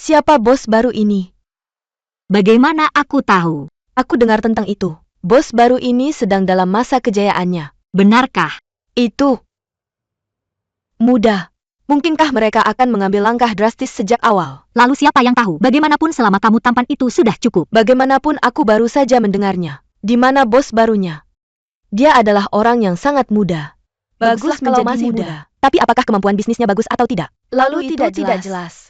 Siapa bos baru ini? Bagaimana aku tahu? Aku dengar tentang itu. Bos baru ini sedang dalam masa kejayaannya. Benarkah? Itu mudah. Mungkinkah mereka akan mengambil langkah drastis sejak awal? Lalu siapa yang tahu? Bagaimanapun selama kamu tampan itu sudah cukup. Bagaimanapun aku baru saja mendengarnya. Di mana bos barunya? Dia adalah orang yang sangat muda. Bagus kalau masih muda. Tapi apakah kemampuan bisnisnya bagus atau tidak? Lalu itu tidak jelas.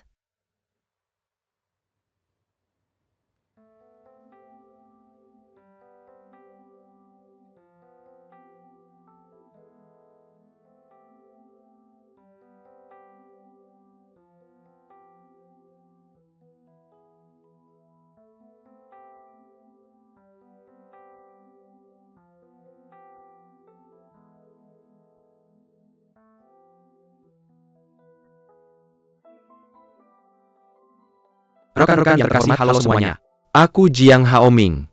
Rekan-rekan yang terhormat, halo semuanya. Aku Jiang Haoming.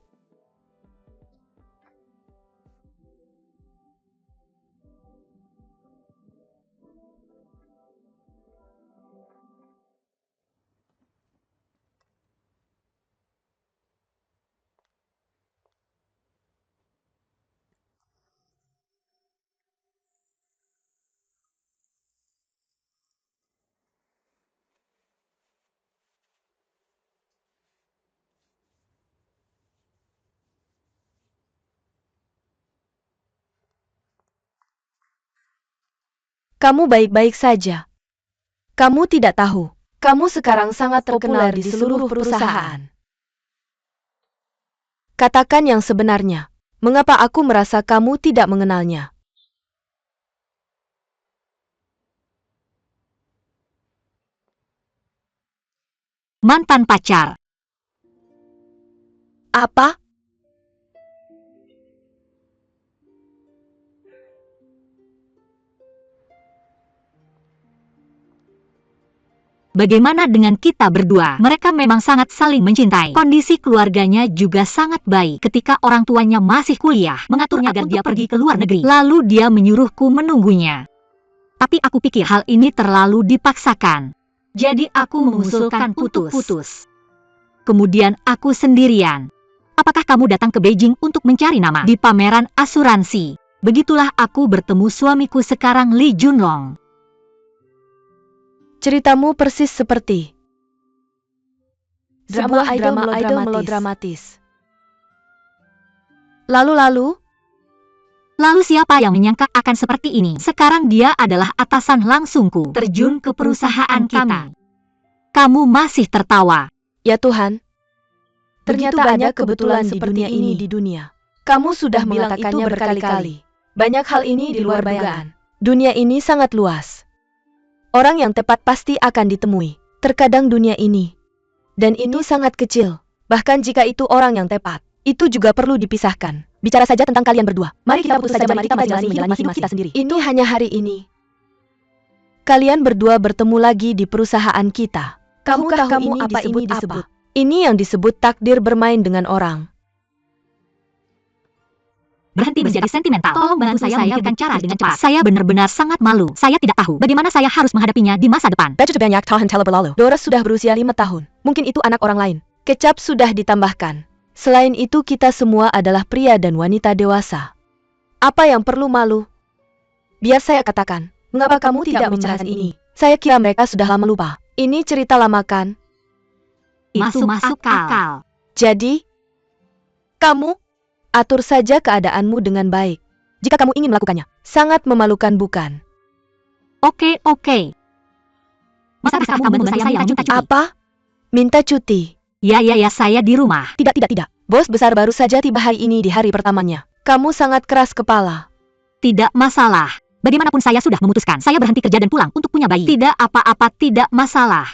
Kamu baik-baik saja. Kamu tidak tahu. Kamu sekarang sangat terkenal di seluruh perusahaan. Katakan yang sebenarnya. Mengapa aku merasa kamu tidak mengenalnya? Mantan pacar. Apa? Bagaimana dengan kita berdua? Mereka memang sangat saling mencintai. Kondisi keluarganya juga sangat baik. Ketika orang tuanya masih kuliah, mengaturnya agar dia pergi ke luar negeri. Lalu dia menyuruhku menunggunya. Tapi aku pikir hal ini terlalu dipaksakan. Jadi aku mengusulkan putus. Kemudian aku sendirian. Apakah kamu datang ke Beijing untuk mencari nama di pameran asuransi? Begitulah aku bertemu suamiku sekarang, Li Junlong. Ceritamu persis seperti sebuah idol melodramatis. Lalu? Lalu siapa yang menyangka akan seperti ini? Sekarang dia adalah atasan langsungku, terjun ke perusahaan kami. Kamu masih tertawa. Ya Tuhan. Ternyata ada kebetulan seperti ini di dunia. Kamu sudah mengatakannya berkali-kali. Banyak hal ini di luar bayangan. Dunia ini sangat luas. Orang yang tepat pasti akan ditemui. Terkadang dunia ini. Dan itu sangat kecil. Bahkan jika itu orang yang tepat, itu juga perlu dipisahkan. Bicara saja tentang kalian berdua. Mari kita putus saja, mari kita menjalani hidup kita sendiri. Ini hanya hari ini. Kalian berdua bertemu lagi di perusahaan kita. Tahukah kamu apa ini disebut? Ini yang disebut takdir bermain dengan orang. Berhenti menjadi sentimental. Tolong bantu saya memikirkan cara dengan cepat. Saya benar-benar sangat malu. Saya tidak tahu bagaimana saya harus menghadapinya di masa depan. Doris sudah berusia 5 tahun. Mungkin itu anak orang lain. Kecap sudah ditambahkan. Selain itu kita semua adalah pria dan wanita dewasa. Apa yang perlu malu? Biar saya katakan. Mengapa kamu tidak membicarakan ini? Saya kira mereka sudah lama lupa. Ini cerita lama kan? Masuk akal. Jadi, kamu atur saja keadaanmu dengan baik. Jika kamu ingin melakukannya. Sangat memalukan bukan? Oke. Masa kamu menuntut saya minta cuti? Apa? Minta cuti? Ya, saya di rumah. Tidak. Bos besar baru saja tiba hari ini di hari pertamanya. Kamu sangat keras kepala. Tidak masalah. Bagaimanapun saya sudah memutuskan. Saya berhenti kerja dan pulang untuk punya bayi. Tidak apa-apa, tidak masalah.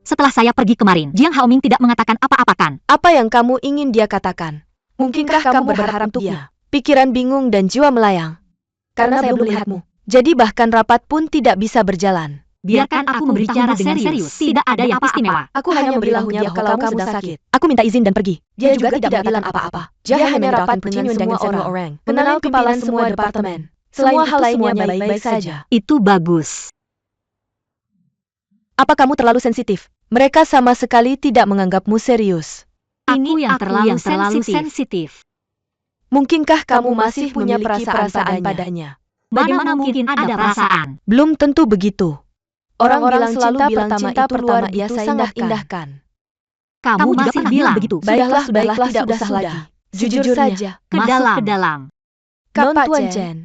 Setelah saya pergi kemarin, Jiang Haoming tidak mengatakan apa-apa kan? Apa yang kamu ingin dia katakan? Mungkinkah kamu berharap untuknya? Pikiran bingung dan jiwa melayang. Karena saya belum melihatmu. Jadi bahkan rapat pun tidak bisa berjalan. Biarkan aku berbicara dengan serius. Tidak ada yang istimewa. Aku hanya memberitahunya kalau kamu sedang sakit. Aku minta izin dan pergi. Dia juga tidak bilang apa-apa. Dia hanya rapat dengan semua orang. Mengenal kepala semua departemen. Semua hal lainnya baik-baik saja. Itu bagus. Apa kamu terlalu sensitif? Mereka sama sekali tidak menganggapmu serius. Aku yang terlalu sensitif. Mungkinkah kamu masih punya perasaan padanya? Bagaimana mungkin ada perasaan? Belum tentu begitu. Orang-orang selalu bilang cinta itu luar biasa sangat indahkan. Kamu juga masih pernah bilang bilang begitu. Baiklah, tidak usah lagi. Jujur saja. Ke dalam. Non Tuan Chen.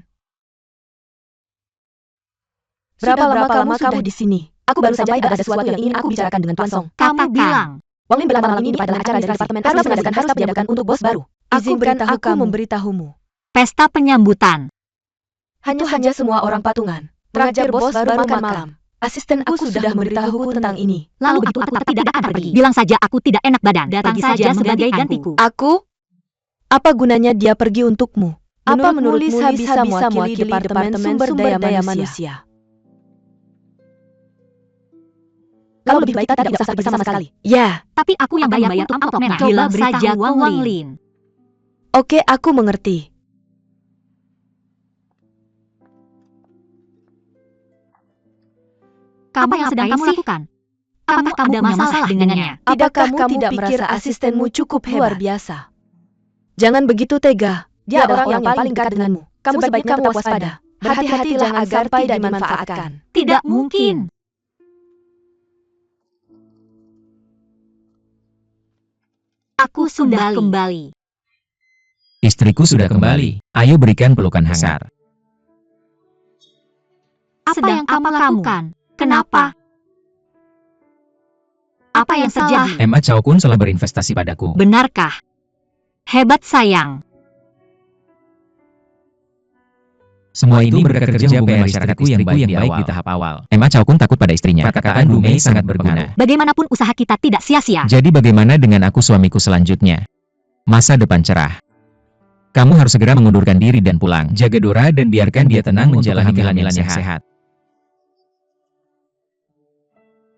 Berapa lama kamu di sini? Aku baru saja ada sesuatu yang ingin aku bicarakan dengan Tuan Song. Kamu bilang. Wang Lin bilang malam ini adalah acara dari departemen harus mengadakan pesta penyambutan untuk bos baru. Izinkan aku memberitahumu. Pesta penyambutan. Hanya semua orang patungan. Terakhir bos baru makan malam. Asistenku sudah memberitahuku tentang ini. Lalu begitu aku tidak akan pergi. Bilang saja aku tidak enak badan. Datang saja sebagai gantiku. Aku? Apa gunanya dia pergi untukmu? Apa menurutmu Lisa bisa mewakili Departemen Sumber Daya Manusia? Kalau lebih baik kita tidak usah pergi sama sekali. Ya. Tapi aku yang bayar untuk amplop merah. Coba saja Wang Lin. Oke, aku mengerti. Apa yang sedang kamu lakukan? Apakah kamu ada masalah dengannya? Apakah kamu tidak merasa asistenmu cukup luar biasa? Jangan begitu tega. Dia orang yang paling dekat denganmu. Kamu sebaiknya tetap waspada. Berhati-hatilah agar tidak dimanfaatkan. Tidak mungkin. Aku sudah kembali. Istriku sudah kembali. Ayo berikan pelukan hangat. Apa yang kamu lakukan? Kenapa? Apa yang terjadi? Emma Chow Kun telah berinvestasi padaku. Benarkah? Hebat sayang. Semua ini berkat kerja hubungan masyarakatku yang baik di tahap awal. Emma Chow Kun takut pada istrinya. Perkataan Bu Mei sangat berpengaruh. Bagaimanapun usaha kita tidak sia-sia. Jadi bagaimana dengan aku suamiku selanjutnya? Masa depan cerah. Kamu harus segera mengundurkan diri dan pulang. Jaga Dora dan biarkan dia tenang menjalani kehamilan yang sehat.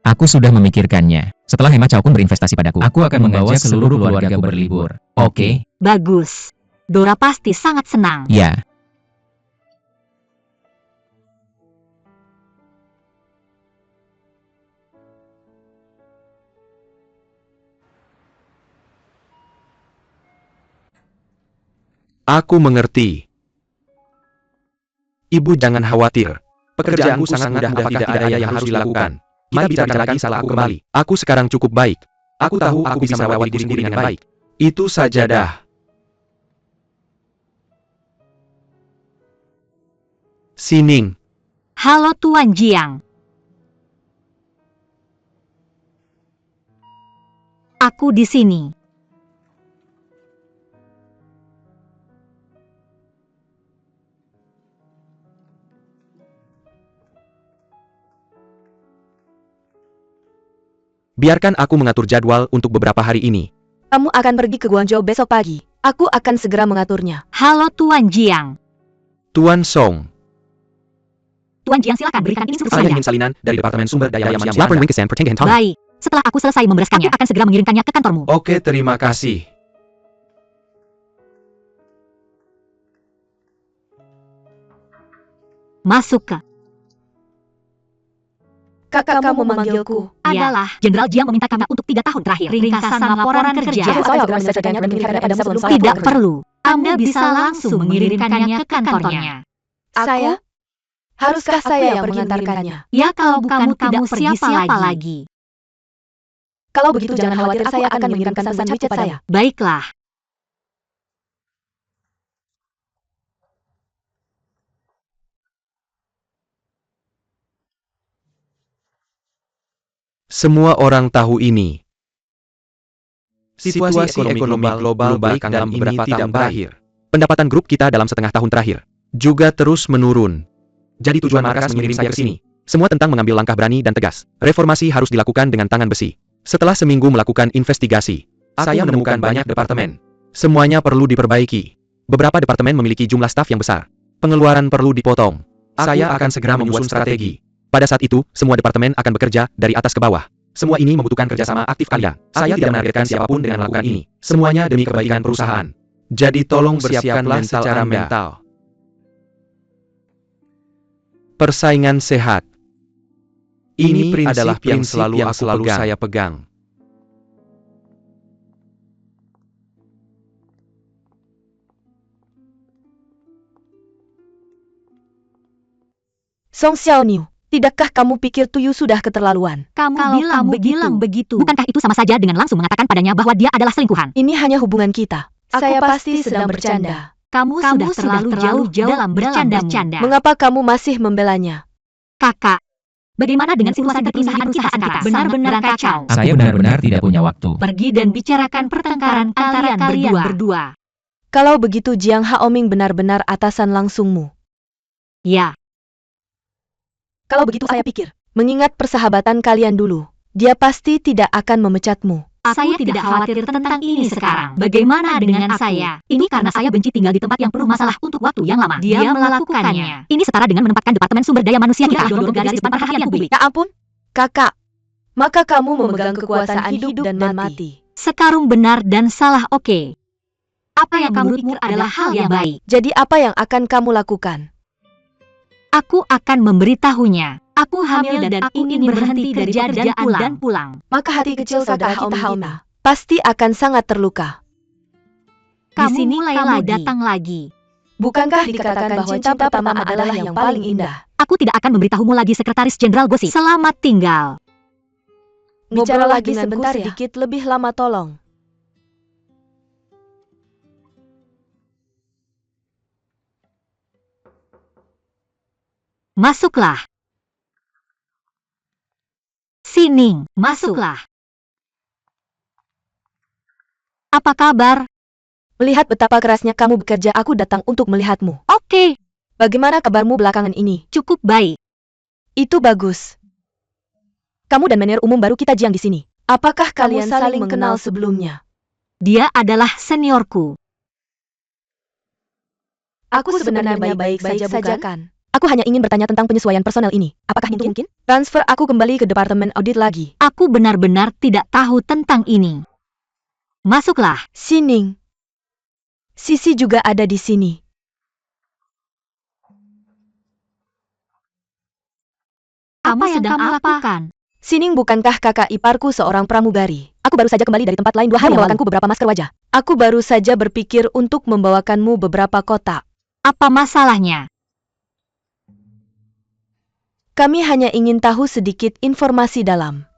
Aku sudah memikirkannya. Setelah Emma Chow Kun berinvestasi padaku, aku akan mengajak seluruh keluargaku berlibur. Oke? Bagus. Dora pasti sangat senang. Ya. Aku mengerti. Ibu jangan khawatir. Pekerjaanku sangat mudah, apakah tidak ada yang harus dilakukan. Mari bicarakan lagi setelah aku kembali. Aku sekarang cukup baik. Aku tahu aku bisa merawat diri sendiri dengan baik. Itu saja dah. Sining. Halo Tuan Jiang. Aku di sini. Biarkan aku mengatur jadwal untuk beberapa hari ini. Kamu akan pergi ke Guangzhou besok pagi. Aku akan segera mengaturnya. Halo Tuan Jiang. Tuan Song. Tuan Jiang silakan berikan instruksi Saya saya. ingin salinan dari Departemen Sumber Daya Manusia. Baik. Setelah aku selesai membereskannya, aku akan segera mengirimkannya ke kantormu. Oke, terima kasih. Masuk ke. Kakak kamu memanggilku. Adalah Jenderal Jiang meminta kita untuk 3 tahun terakhir. Ringkasan laporan kerja. Saya segera menyelesaikannya dan mengirimkannya pada sebelum saya Tidak pulang. perlu. Anda bisa langsung mengirimkannya ke kantornya. Saya? Haruskah saya yang mengantarkannya? Ya kalau bukan kamu siapa lagi? Kalau begitu jangan khawatir, saya akan mengirimkan pesan WeChat saya. Baiklah. Semua orang tahu ini. Situasi ekonomi global baik dalam beberapa tahun terakhir. Pendapatan grup kita dalam setengah tahun terakhir juga terus menurun. Jadi tujuan markas mengirim saya ke sini. Semua tentang mengambil langkah berani dan tegas. Reformasi harus dilakukan dengan tangan besi. Setelah seminggu melakukan investigasi, saya menemukan banyak departemen. Semuanya perlu diperbaiki. Beberapa departemen memiliki jumlah staf yang besar. Pengeluaran perlu dipotong. Saya akan segera menyusun strategi. Pada saat itu, semua departemen akan bekerja dari atas ke bawah. Semua ini membutuhkan kerjasama aktif kalian. Saya tidak menargetkan siapapun dengan melakukan ini. Semuanya demi kebaikan perusahaan. Jadi tolong bersiapkanlah secara mental. Persaingan sehat. Ini adalah prinsip yang selalu saya pegang. Song Xiaoniu, tidakkah kamu pikir Tuyu sudah keterlaluan? Kamu bilang begitu. Bukankah itu sama saja dengan langsung mengatakan padanya bahwa dia adalah selingkuhan? Ini hanya hubungan kita. Saya pasti sedang bercanda. Kamu sudah terlalu jauh dalam bercanda. Mengapa kamu masih membelanya? Kakak, bagaimana dengan situasi di perusahaan kita sekarang? Benar-benar kacau. Saya benar-benar tidak punya waktu. Pergi dan bicarakan pertengkaran antara kalian berdua. Kalau begitu Jiang Haoming benar-benar atasan langsungmu. Ya, Kalau begitu saya pikir, mengingat persahabatan kalian dulu, dia pasti tidak akan memecatmu. saya tidak khawatir tentang ini sekarang. Bagaimana dengan saya? Ini karena saya benci tinggal di tempat yang penuh masalah untuk waktu yang lama. Dia melakukannya. Ini setara dengan menempatkan Departemen Sumber Daya Manusia kita di garis depan perhatian publik. Ya ampun, kakak. Maka kamu memegang kekuasaan hidup dan mati. Sekarung benar dan salah oke. Apa yang kamu pikir adalah hal yang baik. Jadi apa yang akan kamu lakukan? Aku akan memberitahunya. Aku hamil dan aku ingin berhenti dari pekerjaan dan pulang. Maka hati kecil saudara kita Haoma pasti akan sangat terluka. Kamu mulai datang lagi. Bukankah dikatakan bahwa cinta pertama adalah yang paling indah? Aku tidak akan memberitahumu lagi, Sekretaris Jenderal Gosip. Selamat tinggal. Ngobrol lagi sebentar sedikit lebih lama tolong. Masuklah. Sining, masuklah. Apa kabar? Melihat betapa kerasnya kamu bekerja, aku datang untuk melihatmu. Oke, Bagaimana kabarmu belakangan ini? cukup baik. Itu bagus. Kamu dan manajer umum baru kita Jiang di sini. Apakah kalian saling kenal sebelumnya? Dia adalah seniorku. Aku sebenarnya baik-baik saja kan? Aku hanya ingin bertanya tentang penyesuaian personel ini. Apakah itu mungkin? Transfer aku kembali ke departemen audit lagi. Aku benar-benar tidak tahu tentang ini. Masuklah. Sining. Sisi juga ada di sini. Apa yang kamu lakukan? Sining, bukankah kakak iparku seorang pramugari? Aku baru saja kembali dari tempat lain 2 hari membawakanku beberapa masker wajah. Aku baru saja berpikir untuk membawakanmu beberapa kotak. Apa masalahnya? Kami hanya ingin tahu sedikit informasi dalam.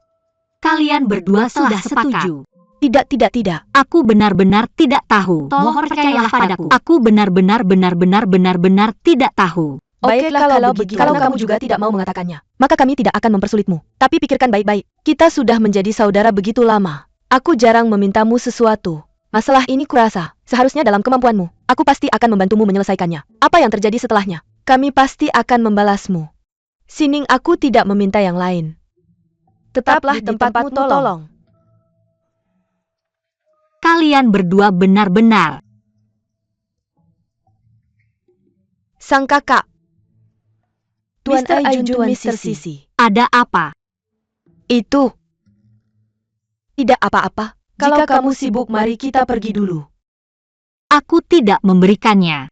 Kalian berdua sudah setuju. Tidak. Aku benar-benar tidak tahu. Tolong percayalah padaku. Aku benar-benar tidak tahu. Baiklah kalau begitu. Kalau kamu juga tidak mau mengatakannya, maka kami tidak akan mempersulitmu. Tapi pikirkan baik-baik. Kita sudah menjadi saudara begitu lama. Aku jarang memintamu sesuatu. Masalah ini kurasa seharusnya dalam kemampuanmu. Aku pasti akan membantumu menyelesaikannya. Apa yang terjadi setelahnya? Kami pasti akan membalasmu. Sining, aku tidak meminta yang lain. Tetaplah di tempatmu, tolong. Kalian berdua benar-benar. Sang kakak. Tuan Aijun, Mr. Sisi. Ada apa? Itu. Tidak apa-apa. Kalau kamu sibuk, mari kita pergi dulu. Aku tidak memberikannya.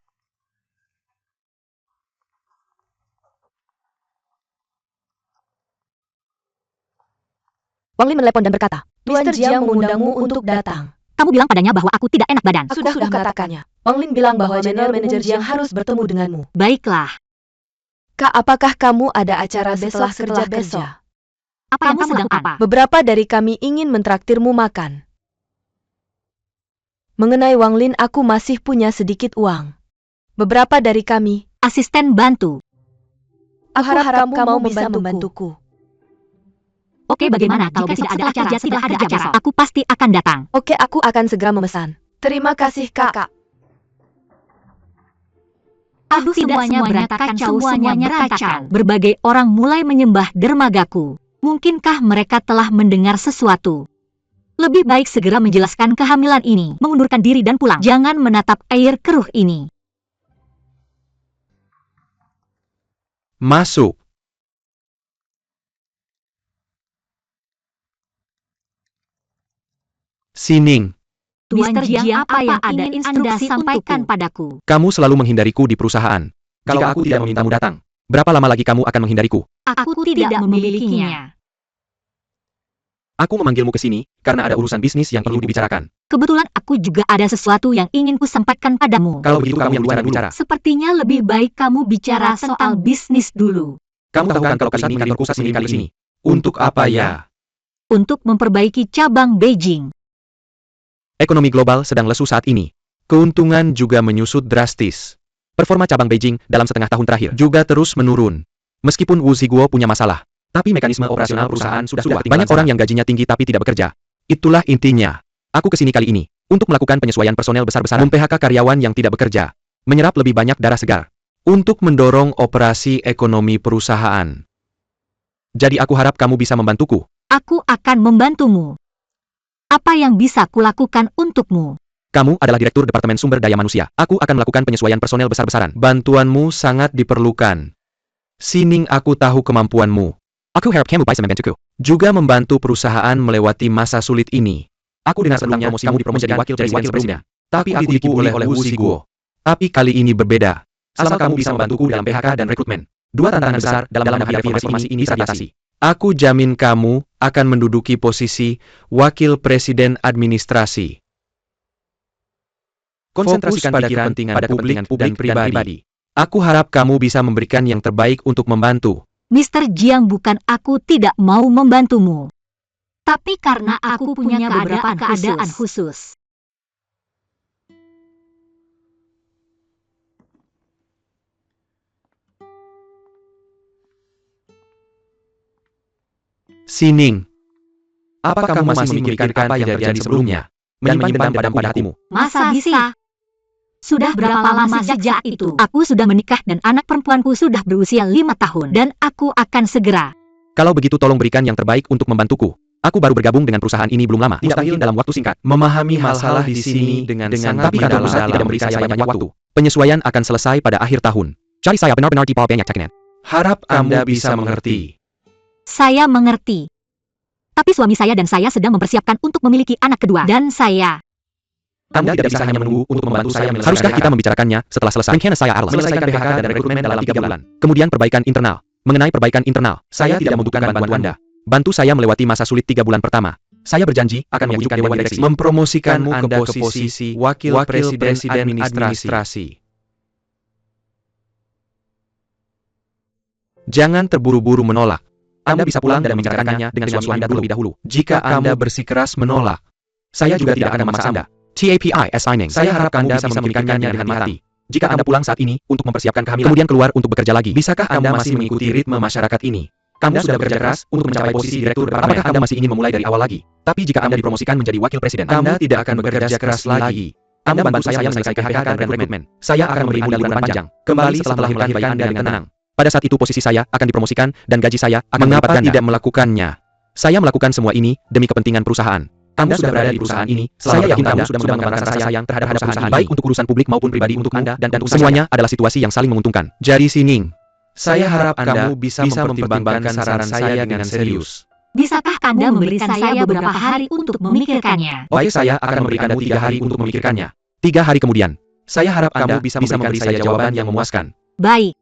Wang Lin menelepon dan berkata, Tuan Jiang mengundangmu untuk datang. Kamu bilang padanya bahwa aku tidak enak badan. Sudah katakannya. Wang Lin bilang bahwa General Manager Jiang harus bertemu denganmu. Baiklah. Kak, apakah kamu ada acara setelah kerja? Kamu sedang apa? Beberapa dari kami ingin mentraktirmu makan. Mengenai Wang Lin, aku masih punya sedikit uang. Beberapa dari kami. Asisten bantu. Aku harap kamu mau membantuku. Oke, bagaimana kalau besok setelah kerja tidak ada acara? Aku pasti akan datang. Oke, aku akan segera memesan. Terima kasih, Kak. Aduh, semuanya kacau. Berbagai orang mulai menyembah dermagaku. Mungkinkah mereka telah mendengar sesuatu? Lebih baik segera menjelaskan kehamilan ini, mengundurkan diri dan pulang. Jangan menatap air keruh ini. Masuk. Sining, Tuan Jiang, apa yang ada instruksi sampaikan padaku? kamu selalu menghindariku di perusahaan. Jika aku tidak memintamu datang, Berapa lama lagi kamu akan menghindariku? Aku tidak memilikinya. Aku memanggilmu ke sini karena ada urusan bisnis yang perlu dibicarakan. Kebetulan aku juga ada sesuatu yang ingin ku sampaikan padamu. Kalau begitu kamu yang bicara. Sepertinya lebih baik kamu bicara soal bisnis dulu. Kamu tahu kan kalau kali ini kantor pusat mengirim kali ini? Untuk apa ya? Untuk memperbaiki cabang Beijing. Ekonomi global sedang lesu saat ini. Keuntungan juga menyusut drastis. Performa cabang Beijing dalam setengah tahun terakhir juga terus menurun. Meskipun Wu Ziguo punya masalah, tapi mekanisme operasional perusahaan sudah kuat. Banyak orang yang gajinya tinggi tapi tidak bekerja. Itulah intinya. Aku kesini kali ini untuk melakukan penyesuaian personel besar-besaran, mem-PHK karyawan yang tidak bekerja, menyerap lebih banyak darah segar, untuk mendorong operasi ekonomi perusahaan. Jadi aku harap kamu bisa membantuku. Aku akan membantumu. Apa yang bisa kulakukan untukmu? Kamu adalah Direktur Departemen Sumber Daya Manusia. Aku akan melakukan penyesuaian personel besar-besaran. Bantuanmu sangat diperlukan. Sining, aku tahu kemampuanmu. Aku harap kamu bisa membantuku. Juga membantu perusahaan melewati masa sulit ini. Aku dengar sebelumnya kamu dipromosi jadi wakil presiden. Tapi aku ditipu oleh Wu Ziguo. Tapi kali ini berbeda. Asal kamu bisa membantuku dalam PHK dan rekrutmen. Dua tantangan besar dalam menghadapi reformasi ini bisa diatasi. Aku jamin kamu akan menduduki posisi wakil presiden administrasi. Konsentrasikan pada kepentingan publik dan pribadi. Aku harap kamu bisa memberikan yang terbaik untuk membantu. Mr. Jiang, bukan aku tidak mau membantumu. Tapi karena aku punya beberapa keadaan khusus. Sining, apa kamu masih memikirkan apa yang terjadi sebelumnya? Menyimpan dendam pada hatimu? Masa bisa? Sudah berapa lama sejak itu? Aku sudah menikah dan anak perempuanku sudah berusia 5 tahun. Dan aku akan segera. Kalau begitu tolong berikan yang terbaik untuk membantuku. Aku baru bergabung dengan perusahaan ini belum lama. Tidak mungkin dalam waktu singkat memahami masalah di sini dengan sangat tapi kantor pusat tidak memberi saya banyak waktu. Penyesuaian akan selesai pada akhir tahun. Cari saya benar-benar di banyak teknet. Harap Anda bisa mengerti. Saya mengerti. Tapi suami saya dan saya sedang mempersiapkan untuk memiliki anak kedua. Dan saya... Anda tidak bisa hanya menunggu untuk membantu saya menyelesaikan. Haruskah kita membicarakannya setelah selesai? Selesaikan PHK dan rekrutmen dalam 3 bulan. Kemudian perbaikan internal. Mengenai perbaikan internal, saya tidak membutuhkan bantuan Anda. Bantu saya melewati masa sulit 3 bulan pertama. Saya berjanji akan mengajukan dewan direksi. Mempromosikanmu ke posisi wakil presiden administrasi. Jangan terburu-buru menolak. Anda bisa pulang dan membicarakannya dengan suami Anda terlebih dahulu. Jika Anda bersikeras menolak, saya juga tidak akan memaksa Anda. TAPI assigning. Saya harap Anda bisa memikirkannya dengan hati. Jika Anda pulang saat ini untuk mempersiapkan kehamilan, kemudian keluar untuk bekerja lagi, bisakah Anda masih mengikuti ritme masyarakat ini? Anda sudah bekerja keras untuk mencapai posisi direktur departemen. Apakah Anda masih ingin memulai dari awal lagi? Tapi jika Anda dipromosikan menjadi wakil presiden, Anda tidak akan bekerja keras lagi. Anda bantu saya menyelesaikan PHK dan rekrutmen. Saya akan memberi Anda liburan panjang. Kembali setelah melahirkan bayi Anda dengan tenang. Pada saat itu posisi saya akan dipromosikan dan gaji saya akan mengapa tidak melakukannya? Saya melakukan semua ini demi kepentingan perusahaan. Anda sudah berada di perusahaan ini. Saya yakin Anda sudah mengembangkan rasa sayang terhadap perusahaan ini, baik untuk urusan publik maupun pribadi untuk Anda dan untuk semuanya adalah situasi yang saling menguntungkan. Jadi Sining, saya harap Anda bisa mempertimbangkan saran saya dengan serius. Bisakah Anda memberikan saya beberapa hari untuk memikirkannya? Baik, saya akan memberikan Anda 3 hari untuk memikirkannya. 3 hari kemudian, saya harap Anda bisa memberi saya jawaban yang memuaskan. Baik.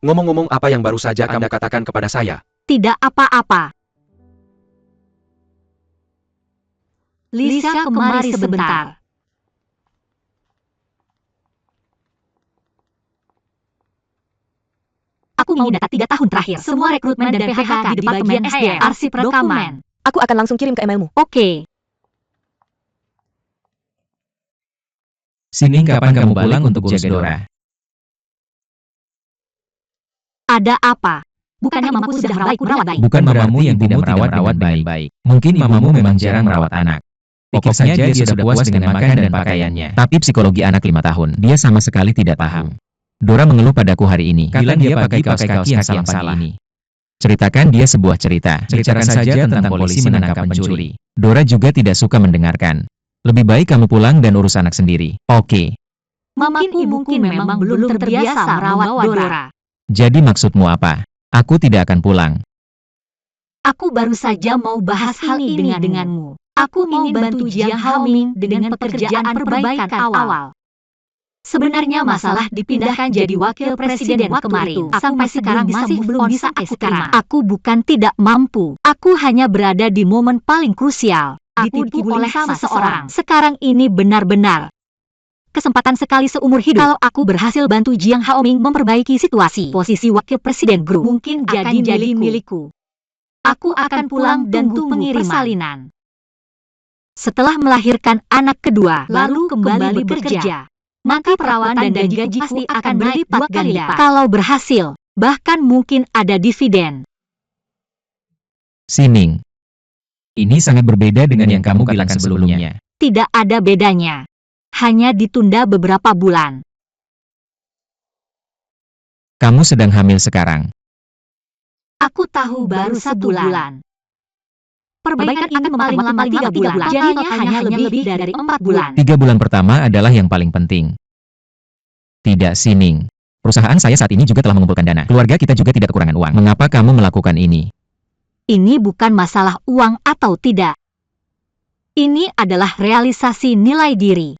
Ngomong-ngomong, apa yang baru saja kamu katakan kepada saya? Tidak apa-apa. Lisa, kemari sebentar. Aku mau data 3 tahun terakhir. Semua rekrutmen dan PHK di bagian SDM. Arsip rekaman. Aku akan langsung kirim ke emailmu. Oke. Sining, kapan kamu pulang untuk jaga Dora? Ada apa? Bukannya mamaku sudah merawat baik. Bukan mamamu yang tidak merawat baik-baik. Mungkin mamamu memang jarang merawat anak. Pikir saja dia sudah puas dengan makan dan pakaiannya. Tapi psikologi anak 5 tahun, dia sama sekali tidak paham. Dora mengeluh padaku hari ini. Kata dia pakai kaos kaki yang salah ini. Ceritakan dia sebuah cerita. Ceritakan saja tentang polisi menangkap pencuri. Dora juga tidak suka mendengarkan. Lebih baik kamu pulang dan urus anak sendiri. Oke. Mamaku mungkin memang belum terbiasa merawat Dora. Jadi maksudmu apa? Aku tidak akan pulang. Aku baru saja mau bahas hal ini denganmu. Aku ingin bantu Jiang Haoming dengan pekerjaan perbaikan awal. Sebenarnya masalah dipindahkan jadi wakil presiden kemarin. Sampai sekarang masih belum bisa aku terima. Aku bukan tidak mampu. Aku hanya berada di momen paling krusial. Aku ditipu oleh seseorang. Sekarang ini benar-benar kesempatan sekali seumur hidup. Kalau aku berhasil bantu Jiang Haoming memperbaiki situasi, posisi wakil presiden grup mungkin jadi milikku. Aku akan pulang dan tunggu persalinan. Setelah melahirkan anak kedua, lalu kembali bekerja, maka perawatan dan gaji pasti akan berlipat ganda. Kalau berhasil, bahkan mungkin ada dividen. Sining. Ini sangat berbeda dengan yang kamu katakan sebelumnya. Tidak ada bedanya. Hanya ditunda beberapa bulan. Kamu sedang hamil sekarang. Aku tahu baru 1 bulan. Perbaikan ini paling lama 3 bulan. Jadinya hanya lebih dari 4 bulan. 3 bulan pertama adalah yang paling penting. Tidak, Sining. Perusahaan saya saat ini juga telah mengumpulkan dana. Keluarga kita juga tidak kekurangan uang. Mengapa kamu melakukan ini? Ini bukan masalah uang atau tidak. Ini adalah realisasi nilai diri.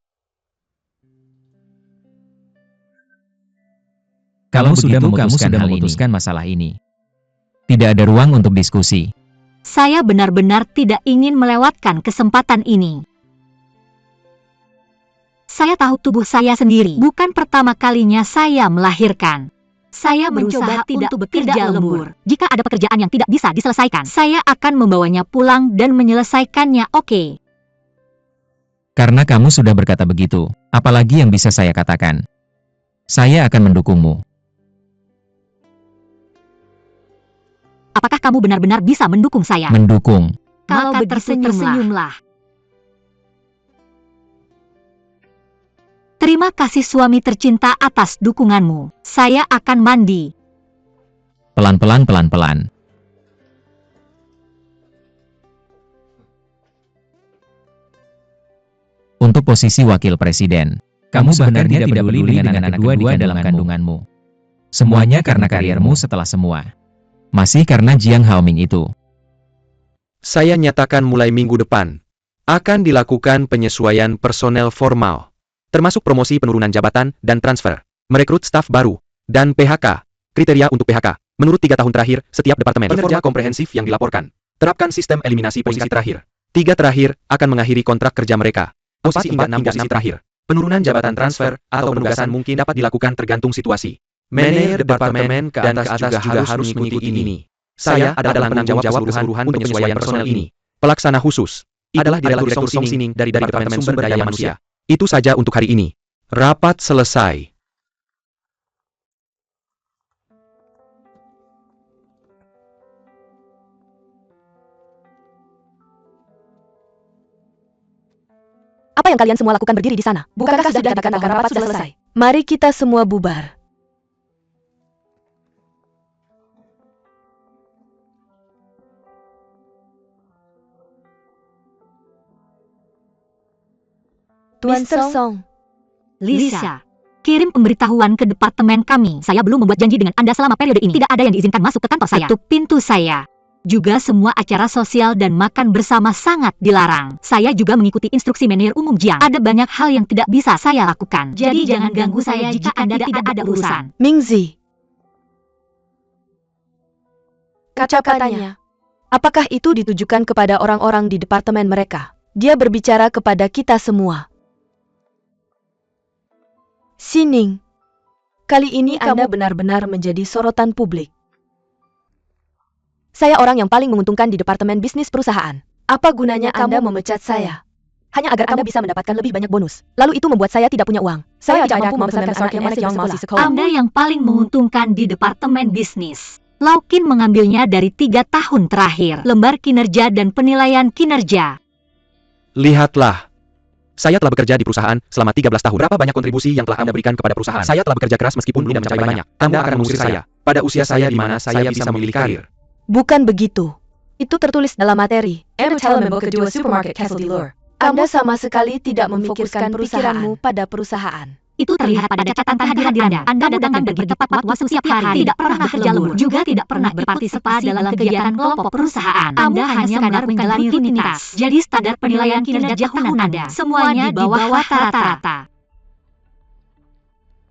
Kalau sudah memutuskan masalah ini, tidak ada ruang untuk diskusi. Saya benar-benar tidak ingin melewatkan kesempatan ini. Saya tahu tubuh saya sendiri. Bukan pertama kalinya saya melahirkan. Saya mencoba tidak bekerja lembur. Jika ada pekerjaan yang tidak bisa diselesaikan, saya akan membawanya pulang dan menyelesaikannya, oke? Karena kamu sudah berkata begitu, apalagi yang bisa saya katakan? Saya akan mendukungmu. Apakah kamu benar-benar bisa mendukung saya? Mendukung. Kalau begitu tersenyumlah. Terima kasih suami tercinta atas dukunganmu. Saya akan mandi. Pelan-pelan, pelan-pelan. Untuk posisi wakil presiden, kamu sebenarnya tidak peduli dengan anak kedua di dalam kandunganmu. Semuanya karena kariermu setelah semua. Masih karena Jiang Haoming itu. Saya nyatakan mulai minggu depan, akan dilakukan penyesuaian personel formal, termasuk promosi penurunan jabatan dan transfer, merekrut staf baru, dan PHK. Kriteria untuk PHK, menurut 3 tahun terakhir, setiap departemen kinerja komprehensif yang dilaporkan. Terapkan sistem eliminasi posisi terakhir. 3 terakhir akan mengakhiri kontrak kerja mereka. Posisi 4 hingga 6 terakhir. Penurunan jabatan transfer atau penugasan mungkin dapat dilakukan tergantung situasi. Manajer departemen ke atas juga harus mengikuti ini. Saya adalah penanggung jawab keseluruhan penyesuaian personel ini. Pelaksana khusus adalah Direktur Song Sining dari Departemen Sumber Daya Manusia. Itu saja untuk hari ini. Rapat selesai. Apa yang kalian semua lakukan berdiri di sana? Bukankah sudah dikatakan bahwa rapat sudah selesai? Mari kita semua bubar. Tuan Song. Lisa, kirim pemberitahuan ke departemen kami. Saya belum membuat janji dengan Anda selama periode ini. Tidak ada yang diizinkan masuk ke kantor saya. Tutup pintu saya. Juga semua acara sosial dan makan bersama sangat dilarang. Saya juga mengikuti instruksi manajer umum Jiang. Ada banyak hal yang tidak bisa saya lakukan. Jadi jangan ganggu saya jika Anda tidak ada urusan. Mingzi. Kata-katanya. Apakah itu ditujukan kepada orang-orang di departemen mereka? Dia berbicara kepada kita semua. Sining, kali ini Anda benar-benar menjadi sorotan publik. Saya orang yang paling menguntungkan di departemen bisnis perusahaan. Apa gunanya Anda memecat saya? Hanya agar Anda bisa mendapatkan lebih banyak bonus. Lalu itu membuat saya tidak punya uang. Saya tidak mampu membesarkan anak yang masih sekolah. Anda yang paling menguntungkan di departemen bisnis. Laukin mengambilnya dari 3 tahun terakhir. Lembar kinerja dan penilaian kinerja. Lihatlah. Saya telah bekerja di perusahaan selama 13 tahun. Berapa banyak kontribusi yang telah Anda berikan kepada perusahaan? Saya telah bekerja keras meskipun belum mencapai banyak. Anda akan mengusir saya. Pada usia saya di mana saya bisa memilih karir. Bukan begitu. Itu tertulis dalam materi. Anda sama sekali tidak memikirkan pikiranmu pada perusahaan. Itu terlihat pada catatan kehadiran Anda. Anda datang dan pergi tepat waktu setiap hari. Tidak pernah bekerja lembur. Juga tidak pernah berpartisipasi dalam kegiatan kelompok perusahaan. Anda hanya sekadar menjalani rutinitas. Jadi standar penilaian kinerja tahunan Anda semuanya di bawah rata-rata.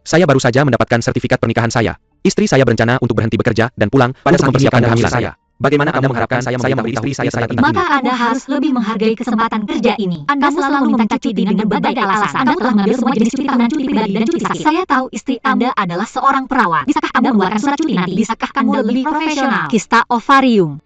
Saya baru saja mendapatkan sertifikat pernikahan saya. Istri saya berencana untuk berhenti bekerja dan pulang pada saat mempersiapkan kehamilan saya. Bagaimana Anda mengharapkan saya memberitahu istri saya saat ini? Maka Anda harus lebih menghargai kesempatan kerja ini. Anda selalu meminta cuti dengan berbagai alasan. Anda telah mengambil semua jenis cuti tahunan, cuti pribadi, dan cuti sakit. Saya tahu istri Anda adalah seorang perawat. Bisakah Anda mengeluarkan surat cuti nanti? Bisakah kamu lebih profesional? Kista ovarium.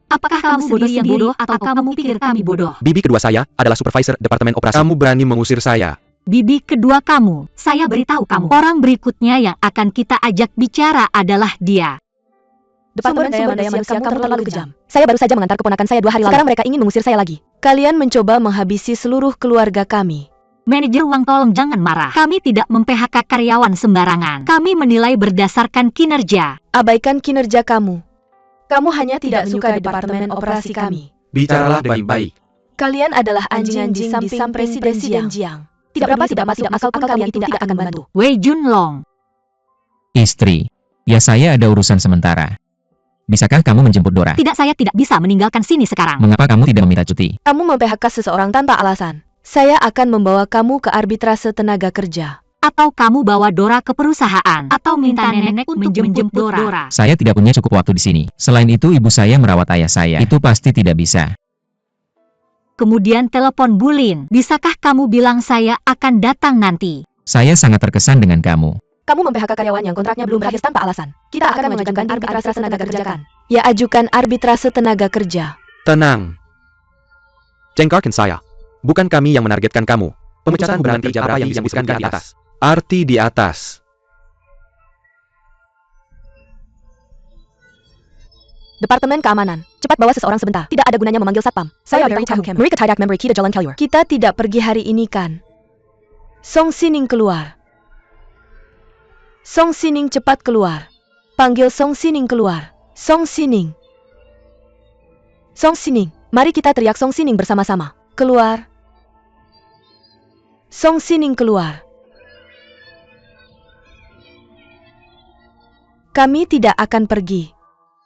Apakah kamu sendiri yang bodoh atau kamu pikir kami bodoh? Bibi kedua saya adalah supervisor departemen operasi. Kamu berani mengusir saya? Bibi kedua kamu, saya beritahu kamu. Orang berikutnya yang akan kita ajak bicara adalah dia. Departemen Sumber Daya Manusia, kamu terlalu kejam. Saya baru saja mengantar keponakan saya 2 hari lalu. Sekarang mereka ingin mengusir saya lagi. Kalian mencoba menghabisi seluruh keluarga kami. Manajer uang, tolong jangan marah. Kami tidak mem-PHK karyawan sembarangan. Kami menilai berdasarkan kinerja. Abaikan kinerja kamu. Kamu hanya tidak suka departemen operasi kami. Bicaralah baik-baik. Kalian adalah anjing-anjing di samping Presiden Jiang. Tidak masuk akal pun kalian itu tidak akan membantu. Wei Junlong. Istri, ya saya ada urusan sementara. Bisakah kamu menjemput Dora? Tidak, saya tidak bisa meninggalkan sini sekarang. Mengapa kamu tidak meminta cuti? Kamu mem-PHK seseorang tanpa alasan. Saya akan membawa kamu ke arbitrase tenaga kerja. Atau kamu bawa Dora ke perusahaan. Atau minta nenek untuk menjemput Dora. Saya tidak punya cukup waktu di sini. Selain itu ibu saya merawat ayah saya. Itu pasti tidak bisa. Kemudian telepon Bulin. Bisakah kamu bilang saya akan datang nanti? Saya sangat terkesan dengan kamu. Kamu mem-PHK karyawan yang kontraknya belum berakhir tanpa alasan. Kita akan mengajukan arbitrase tenaga kerja kan? Ya, ajukan arbitrase tenaga kerja. Tenang. Cengkarkan saya. Bukan kami yang menargetkan kamu. Pemecatan hubungan kerja berapa yang disebutkan di atas? Arti di atas. Departemen Keamanan, cepat bawa seseorang sebentar. Tidak ada gunanya memanggil satpam. Saya beritahu kamu. Mereka tidak memory key di Jalan Kaluar. Kita tidak pergi hari ini kan? Song Sining keluar. Song Sining cepat keluar. Panggil Song Sining keluar. Song Sining. Song Sining, mari kita teriak Song Sining bersama-sama. Keluar. Song Sining keluar. Kami tidak akan pergi.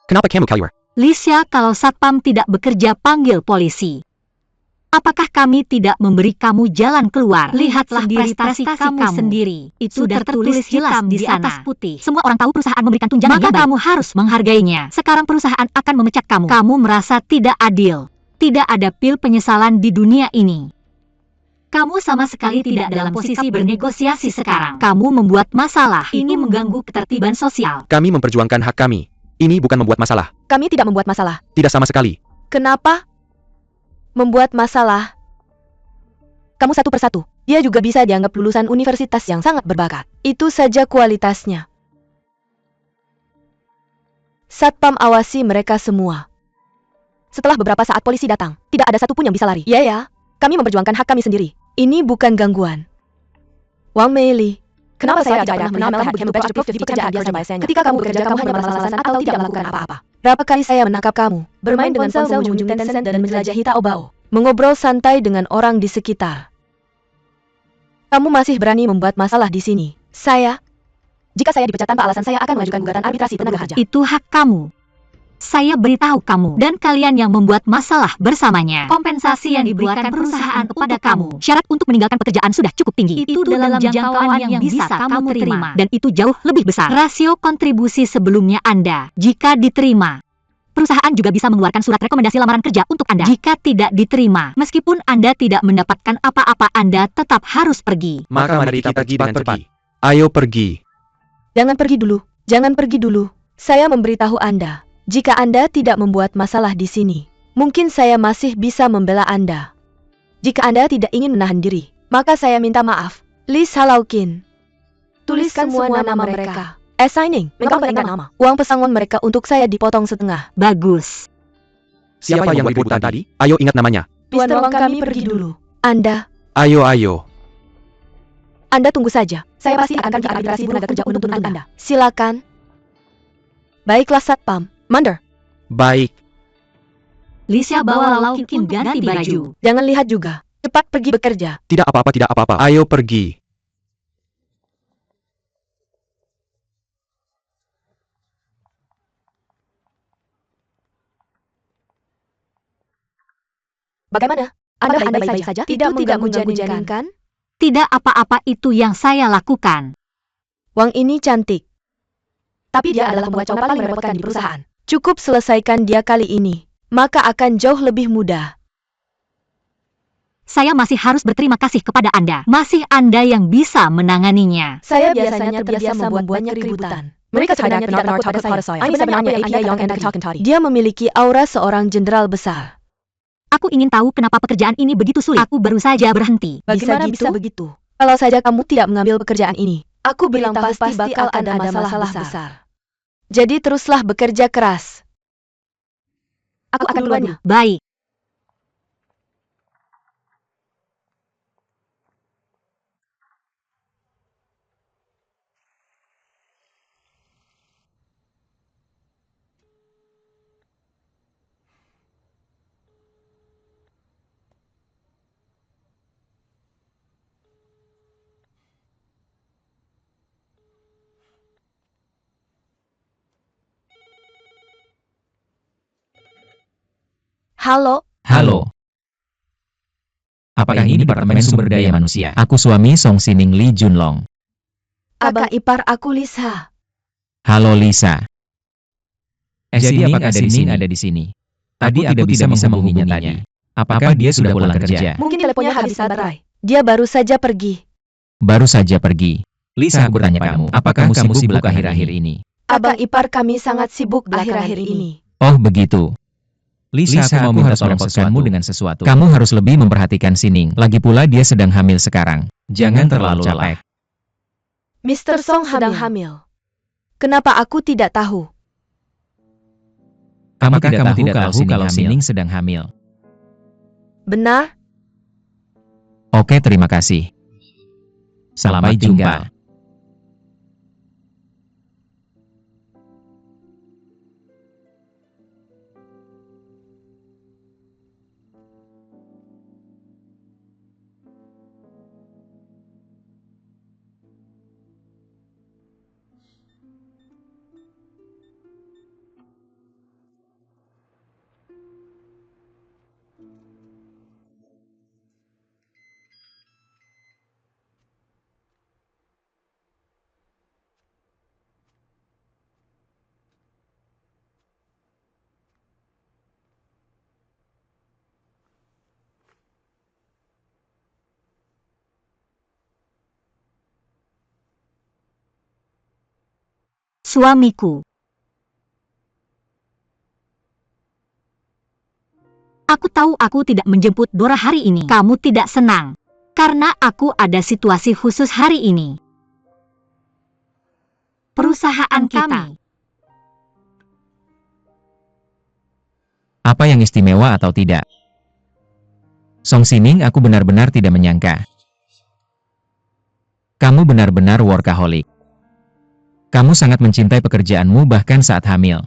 Kenapa kamu keluar? Lisha, kalau satpam tidak bekerja, panggil polisi. Apakah kami tidak memberi kamu jalan keluar? Lihatlah prestasi kamu sendiri. Itu sudah tertulis hitam di atas putih. Semua orang tahu perusahaan memberikan tunjangan yang baik. Maka kamu harus menghargainya. Sekarang perusahaan akan memecat kamu. Kamu merasa tidak adil. Tidak ada pil penyesalan di dunia ini. Kamu sama sekali tidak dalam posisi bernegosiasi sekarang. Kamu membuat masalah. Ini mengganggu ketertiban sosial. Kami memperjuangkan hak kami. Ini bukan membuat masalah. Kami tidak membuat masalah. Tidak sama sekali. Kenapa? Membuat masalah. Kamu satu persatu. Dia juga bisa dianggap lulusan universitas yang sangat berbakat. Itu saja kualitasnya. Satpam awasi mereka semua. Setelah beberapa saat polisi datang, tidak ada satupun yang bisa lari. Ya, kami memperjuangkan hak kami sendiri. Ini bukan gangguan. Wang Meili, kenapa saya tidak pernah menambah begitu banyak di pekerjaan biasanya? Ketika kamu bekerja, kamu hanya beralasan atau tidak melakukan apa-apa. Berapa kali saya menangkap kamu, bermain dengan ponsel mengunjungi Tencent dan menjelajahi Taobao, mengobrol santai dengan orang di sekitar. Kamu masih berani membuat masalah di sini. Jika saya dipecat tanpa alasan, saya akan mengajukan gugatan arbitrasi tenaga kerja. Itu hak kamu. Saya beritahu kamu dan kalian yang membuat masalah bersamanya. Kompensasi yang diberikan perusahaan kepada kamu, syarat untuk meninggalkan pekerjaan sudah cukup tinggi. Itu dalam jangkauan yang bisa kamu terima. Dan itu jauh lebih besar. Rasio kontribusi sebelumnya Anda, jika diterima, perusahaan juga bisa mengeluarkan surat rekomendasi lamaran kerja untuk Anda. Jika tidak diterima, meskipun Anda tidak mendapatkan apa-apa, Anda tetap harus pergi. Maka mari kita pergi dengan cepat. Ayo pergi. Jangan pergi dulu. Jangan pergi dulu. Saya memberitahu Anda. Jika Anda tidak membuat masalah di sini, mungkin saya masih bisa membela Anda. Jika Anda tidak ingin menahan diri, maka saya minta maaf. Lee Salaukin. Tuliskan semua nama mereka. Assigning, mereka ingat nama. Uang pesangon mereka untuk saya dipotong setengah. Bagus. Siapa yang ribut tadi? Ayo ingat namanya. Tuan Wang, kami pergi dulu. Anda. Ayo. Anda tunggu saja. Saya pasti akan pergi arbitrasi tenaga kerja untuk menuntut Anda. Silakan. Baiklah Satpam. Mander. Baik. Lisha, bawa Lau Kin ganti baju. Jangan lihat juga. Cepat pergi bekerja. Tidak apa-apa. Ayo pergi. Bagaimana? Anda baik-baik saja? Tidak mengganggu janin kan? Tidak apa-apa itu yang saya lakukan. Wang ini cantik. Tapi dia adalah pembuat paling merepotkan di perusahaan. Cukup selesaikan dia kali ini, maka akan jauh lebih mudah. Saya masih harus berterima kasih kepada Anda. Masih Anda yang bisa menanganinya. Saya biasanya terbiasa membuatnya keributan. Mereka sebenarnya tidak takut pada saya. Sebenarnya API yang enak dicari. Dia memiliki aura seorang jenderal besar. Aku ingin tahu kenapa pekerjaan ini begitu sulit. Aku baru saja berhenti. Bagaimana bisa begitu? Kalau saja kamu tidak mengambil pekerjaan ini, aku bilang pasti bakal ada masalah besar. Jadi teruslah bekerja keras. Aku akan duluan. Baik. Halo, Halo. Apakah ini Departemen Sumber Daya Manusia? Aku suami Song Sining Lee Junlong. abang ipar aku Lisa. Halo Lisa. Jadi apakah Sining ada di sini? Tadi aku tidak bisa menghubunginya tadi. Apakah dia sudah pulang kerja? Mungkin teleponnya habis baterai. Dia baru saja pergi. Baru saja pergi. Lisa, aku bertanya kamu, apakah kamu sibuk akhir-akhir ini? Abang ipar kami sangat sibuk akhir-akhir ini. Oh begitu. Lisa, aku mau minta tolong sesuatu dengan sesuatu. Kamu harus lebih memperhatikan Sining. Lagi pula dia sedang hamil sekarang. Jangan terlalu capek. Mr. Song sedang hamil. Kenapa aku tidak tahu? Apakah kamu tidak tahu kalau Sining sedang hamil? Benar? Oke, terima kasih. Sampai jumpa. Suamiku. Aku tahu aku tidak menjemput Dora hari ini. Kamu tidak senang. Karena aku ada situasi khusus hari ini. Perusahaan kami. Apa yang istimewa atau tidak? Song Sining, aku benar-benar tidak menyangka. Kamu benar-benar workaholic. Kamu sangat mencintai pekerjaanmu bahkan saat hamil.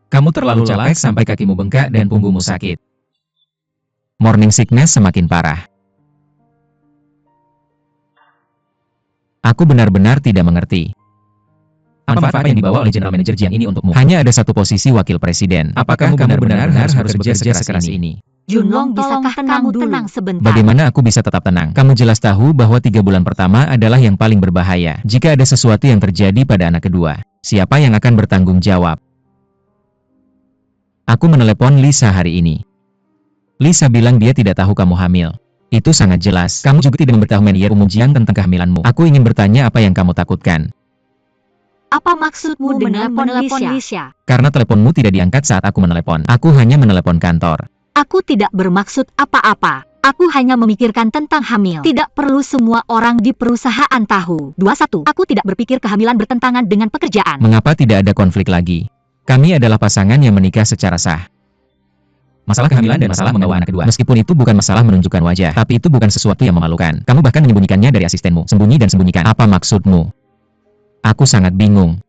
Kamu terlalu capek sampai kakimu bengkak dan punggungmu sakit. Morning sickness semakin parah. Aku benar-benar tidak mengerti. Manfaat apa yang dibawa oleh General Manager Jiang ini untukmu? Hanya ada satu posisi wakil presiden. Apakah kamu benar-benar harus bekerja sekeras ini? Junlong, bisakah kamu tenang sebentar? Bagaimana aku bisa tetap tenang? Kamu jelas tahu bahwa 3 bulan pertama adalah yang paling berbahaya. Jika ada sesuatu yang terjadi pada anak kedua, siapa yang akan bertanggung jawab? Aku menelepon Lisa hari ini. Lisa bilang dia tidak tahu kamu hamil. Itu sangat jelas. Kamu juga tidak memberitahu manajer umum Jiang tentang kehamilanmu. Aku ingin bertanya apa yang kamu takutkan. Apa maksudmu dengan menelepon Lisa? Karena teleponmu tidak diangkat saat aku menelepon. Aku hanya menelepon kantor. Aku tidak bermaksud apa-apa. Aku hanya memikirkan tentang hamil. Tidak perlu semua orang di perusahaan tahu. 21. Aku tidak berpikir kehamilan bertentangan dengan pekerjaan. Mengapa tidak ada konflik lagi? Kami adalah pasangan yang menikah secara sah. Masalah kehamilan dan masalah membawa anak kedua. Meskipun itu bukan masalah menunjukkan wajah, tapi itu bukan sesuatu yang memalukan. Kamu bahkan menyembunyikannya dari asistenmu. Sembunyi dan sembunyikan. Apa maksudmu? Aku sangat bingung.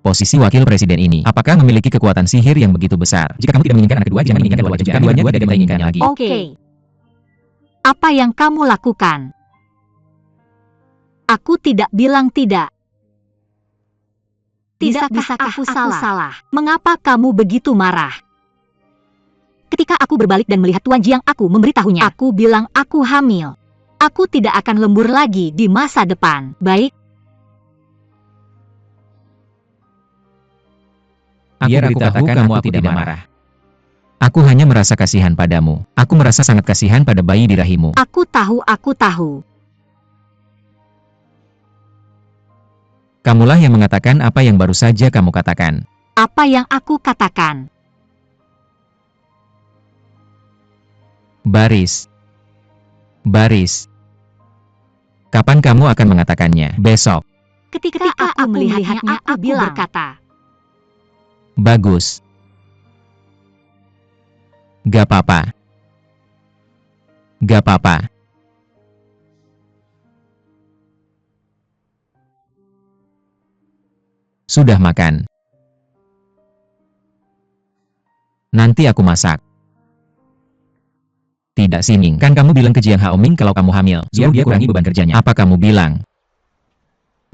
Posisi wakil presiden ini, apakah memiliki kekuatan sihir yang begitu besar? Jika kamu tidak menginginkan anak kedua, jangan menginginkan kedua wajah. Jika keduanya tidak menginginkannya lagi. Oke. Apa yang kamu lakukan? Aku tidak bilang tidak. Bisakah aku salah? Mengapa kamu begitu marah? Ketika aku berbalik dan melihat Tuan Jiang, aku memberitahunya. Aku bilang aku hamil. Aku tidak akan lembur lagi di masa depan. Baik, Biar aku katakan aku tidak marah. Aku hanya merasa kasihan padamu. Aku merasa sangat kasihan pada bayi di rahimmu. aku tahu, aku tahu. Kamulah yang mengatakan apa yang baru saja kamu katakan. Apa yang aku katakan? Baris. Baris. Kapan kamu akan mengatakannya? Besok. Ketika aku melihatnya, aku berkata, Bagus. Gak apa-apa. Gak apa-apa. Sudah makan. Nanti aku masak. Tidak, Sining. Kan kamu bilang ke Jiang Haoming kalau kamu hamil. Biar dia kurangi beban kerjanya. Apa kamu bilang?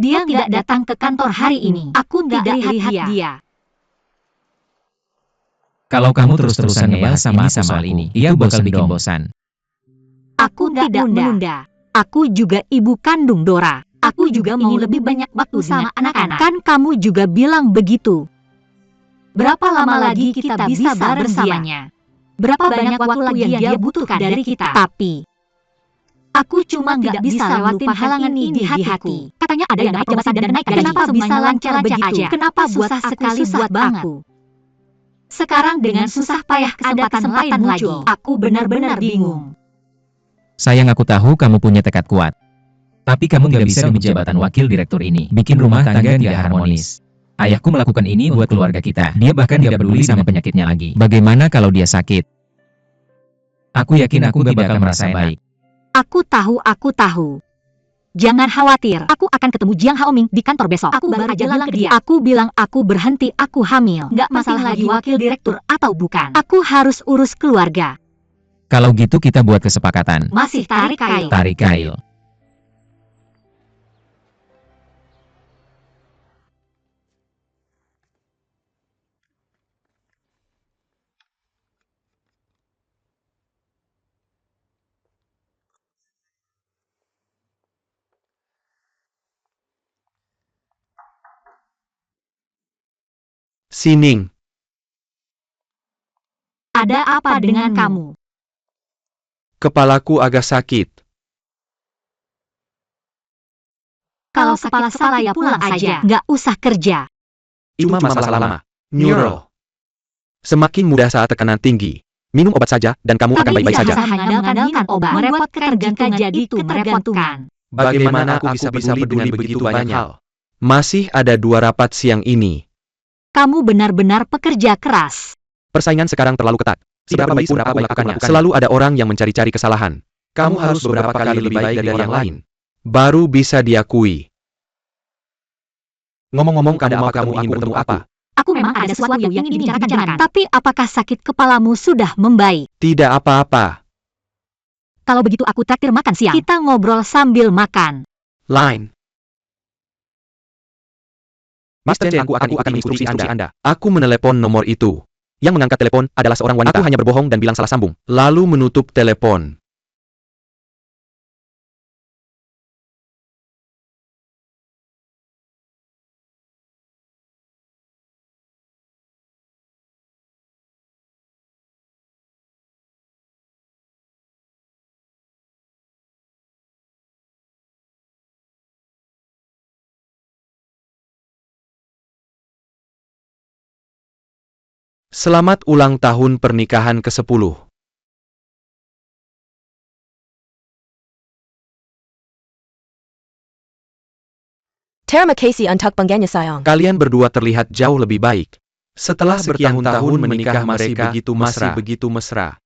dia nggak datang ke kantor hari ini. Aku nggak lihat dia. Kalau kamu terus-terusan ngebahas sama ini, dia bakal bikin bosan. Aku tidak menunda. Aku juga ibu kandung Dora. Aku juga mau lebih banyak waktu sama anak-anak. Kan kamu juga bilang begitu. Berapa lama lagi kita bisa bersamanya? Berapa banyak waktu yang dia butuhkan dari kita? Tapi aku cuma nggak bisa lewatin halangan ini di hatiku. Katanya ada yang naik jabatan dan naik gaji. Kenapa bisa lancar begitu? Kenapa susah sekali buat aku? Sekarang dengan susah payah kesempatan lain lagi. Aku benar-benar bingung. Sayang, aku tahu kamu punya tekad kuat. Tapi kamu tidak bisa di jabatan wakil direktur ini. Bikin rumah tangga tidak harmonis. Ayahku melakukan ini buat keluarga kita. Dia bahkan tidak peduli sama penyakitnya lagi. Bagaimana kalau dia sakit? Aku yakin aku gak bakal merasa baik. Aku tahu. Jangan khawatir, aku akan ketemu Jiang Haoming di kantor besok. Aku baru aja bilang ke dia. Aku bilang aku berhenti, aku hamil. Nggak masalah lagi wakil direktur atau bukan. Aku harus urus keluarga. Kalau gitu kita buat kesepakatan. Masih tarik kail. Tarik kail. Sining, Ada apa dengan kamu? kepalaku agak sakit. Kalau kepala saya pulang aja, nggak usah kerja. Cuma masalah lama. Neuro. Semakin mudah saat tekanan tinggi. Minum obat saja dan kamu akan baik-baik saja. Mengandalkan obat. Merepot ketergantungan jadi ketergantungan. Bagaimana aku bisa peduli begitu banyak hal? Masih ada 2 rapat siang ini. Kamu benar-benar pekerja keras. Persaingan sekarang terlalu ketat. Seberapa baik pun aku melakukannya, selalu ada orang yang mencari-cari kesalahan. Kamu harus beberapa kali lebih baik dari yang lain. Baru bisa diakui. Ngomong-ngomong, kamu ingin bertemu apa? Aku memang ada sesuatu yang ingin dibicarakan. Tapi apakah sakit kepalamu sudah membaik? Tidak apa-apa. Kalau begitu aku traktir makan siang. Kita ngobrol sambil makan. Line. Master Chen, aku akan ikuti instruksi Anda. Aku menelepon nomor itu. Yang mengangkat telepon adalah seorang wanita. Aku hanya berbohong dan bilang salah sambung. Lalu menutup telepon. Selamat ulang tahun pernikahan ke-10. Terima kasih untuk pengennya. Kalian berdua terlihat jauh lebih baik. Setelah bertahun-tahun menikah masih begitu mesra.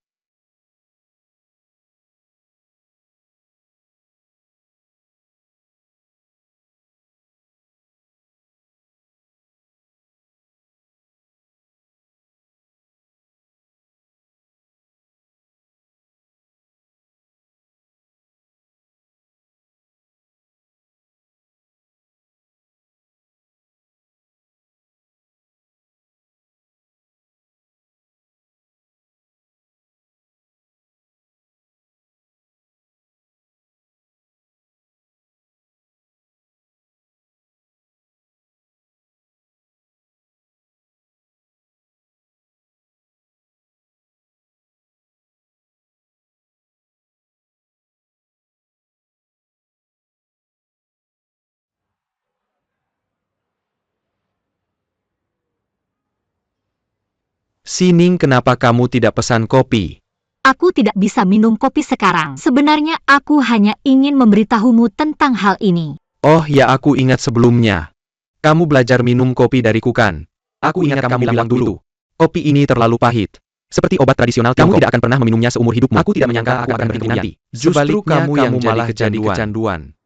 Sining, kenapa kamu tidak pesan kopi? Aku tidak bisa minum kopi sekarang. Sebenarnya aku hanya ingin memberitahumu tentang hal ini. Oh ya, aku ingat sebelumnya. Kamu belajar minum kopi dariku kan? Aku ingat kamu bilang dulu. Kopi ini terlalu pahit. Seperti obat tradisional Tiongkok. Kamu tidak akan pernah meminumnya seumur hidupmu. Aku tidak menyangka aku akan berhenti nanti. Justru kamu yang malah jadi kecanduan.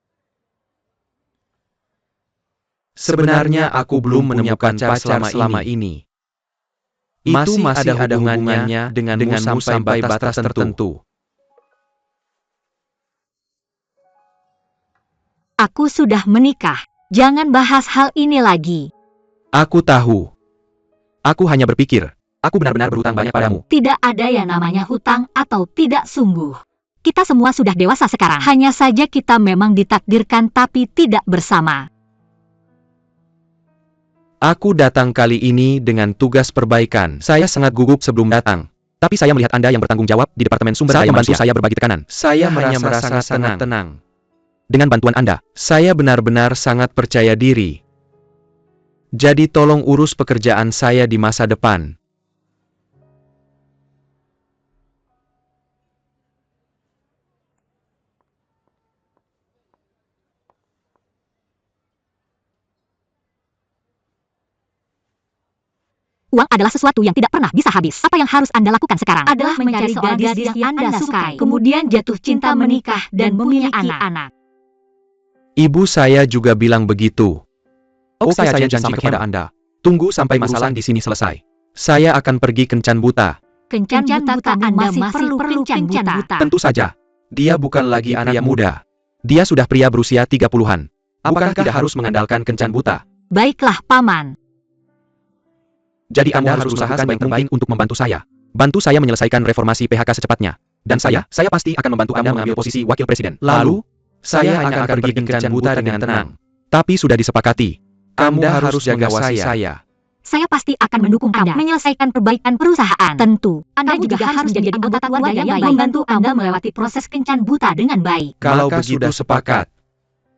Sebenarnya aku belum menemukan pacar selama ini. Itu masih ada hubungannya denganmu sampai batas tertentu. Aku sudah menikah. Jangan bahas hal ini lagi. Aku tahu. Aku hanya berpikir, aku benar-benar berhutang banyak padamu. Tidak ada yang namanya hutang atau tidak sungguh. Kita semua sudah dewasa sekarang. Hanya saja kita memang ditakdirkan tapi tidak bersama. Aku datang kali ini dengan tugas perbaikan. Saya sangat gugup sebelum datang. Tapi saya melihat Anda yang bertanggung jawab di Departemen Sumber Daya Manusia. Saya berbagi tekanan. Saya merasa sangat tenang. Dengan bantuan Anda, saya benar-benar sangat percaya diri. Jadi tolong urus pekerjaan saya di masa depan. Uang adalah sesuatu yang tidak pernah bisa habis. Apa yang harus Anda lakukan sekarang adalah mencari gadis yang Anda sukai, kemudian jatuh cinta, menikah, dan memiliki anak. Ibu saya juga bilang begitu. Oke, saya janji kepada Anda. Tunggu sampai masalah di sini selesai. Saya akan pergi kencan buta. Kencan buta Anda masih perlu kencan buta. Tentu saja. Dia bukan lagi anak muda. Dia sudah pria berusia 30-an. Apakah tidak harus mengandalkan kencan buta? Baiklah, Paman. Jadi Anda harus berusaha sebaik mungkin untuk membantu saya. Bantu saya menyelesaikan reformasi PHK secepatnya. Dan saya pasti akan membantu Anda mengambil posisi wakil presiden. Lalu, saya akan pergi kencan buta dengan tenang. Tapi sudah disepakati. Anda harus jaga saya. Saya pasti akan mendukung Anda menyelesaikan perbaikan perusahaan. Tentu, Anda juga harus menjadi anggota keluarga yang baik, membantu Anda melewati proses kencan buta dengan baik. Kalau begitu sepakat.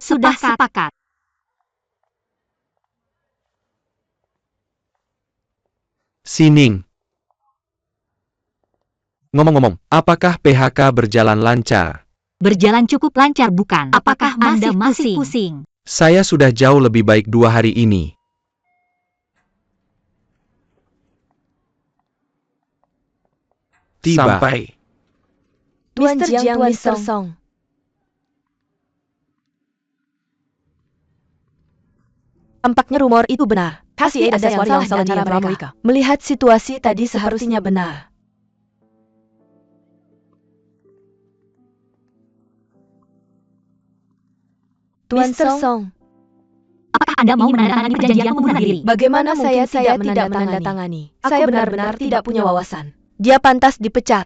Sudah sepakat. Sining. Ngomong-ngomong, apakah PHK berjalan lancar? Berjalan cukup lancar bukan? Apakah Anda masih pusing? Saya sudah jauh lebih baik 2 hari ini. Sampai. Tuan Jiang, Mr. Song. Tampaknya rumor itu benar. Pasti ada sesuatu yang salah cara mereka. Melihat situasi tadi seharusnya benar. Tuan Song, apakah Anda mau menandatangani perjanjian pembunuhan diri? bagaimana saya tidak menandatangani? Saya benar-benar tidak punya wawasan. Dia pantas dipecat.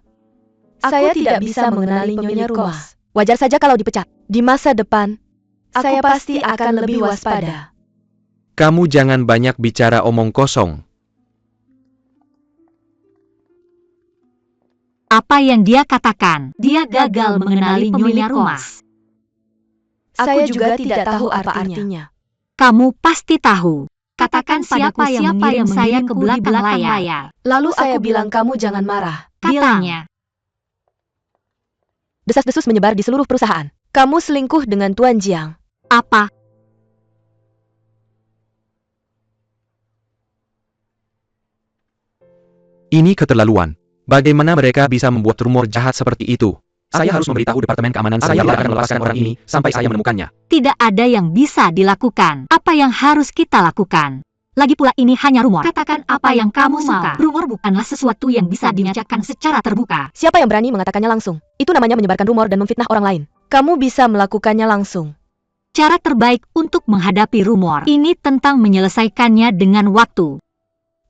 Saya tidak bisa mengenali Nyonya Rumah. Wajar saja kalau dipecat. Di masa depan, saya pasti akan lebih waspada. Kamu jangan banyak bicara omong kosong. Apa yang dia katakan? Dia gagal mengenali Nyonya Rumah. Saya juga tidak tahu apa artinya. Kamu pasti tahu. Katakan siapa yang mengirim saya ke belakang layar. Lalu saya bilang kamu jangan marah. Katanya. Desas-desus menyebar di seluruh perusahaan. Kamu selingkuh dengan Tuan Jiang. Apa? Ini keterlaluan. Bagaimana mereka bisa membuat rumor jahat seperti itu? Saya harus memberitahu Departemen Keamanan. Saya tidak akan melepaskan orang ini sampai saya menemukannya. Tidak ada yang bisa dilakukan. Apa yang harus kita lakukan? Lagi pula ini hanya rumor. Katakan apa yang kamu suka. Rumor bukanlah sesuatu yang bisa dinyatakan secara terbuka. Siapa yang berani mengatakannya langsung? Itu namanya menyebarkan rumor dan memfitnah orang lain. Kamu bisa melakukannya langsung. Cara terbaik untuk menghadapi rumor ini tentang menyelesaikannya dengan waktu.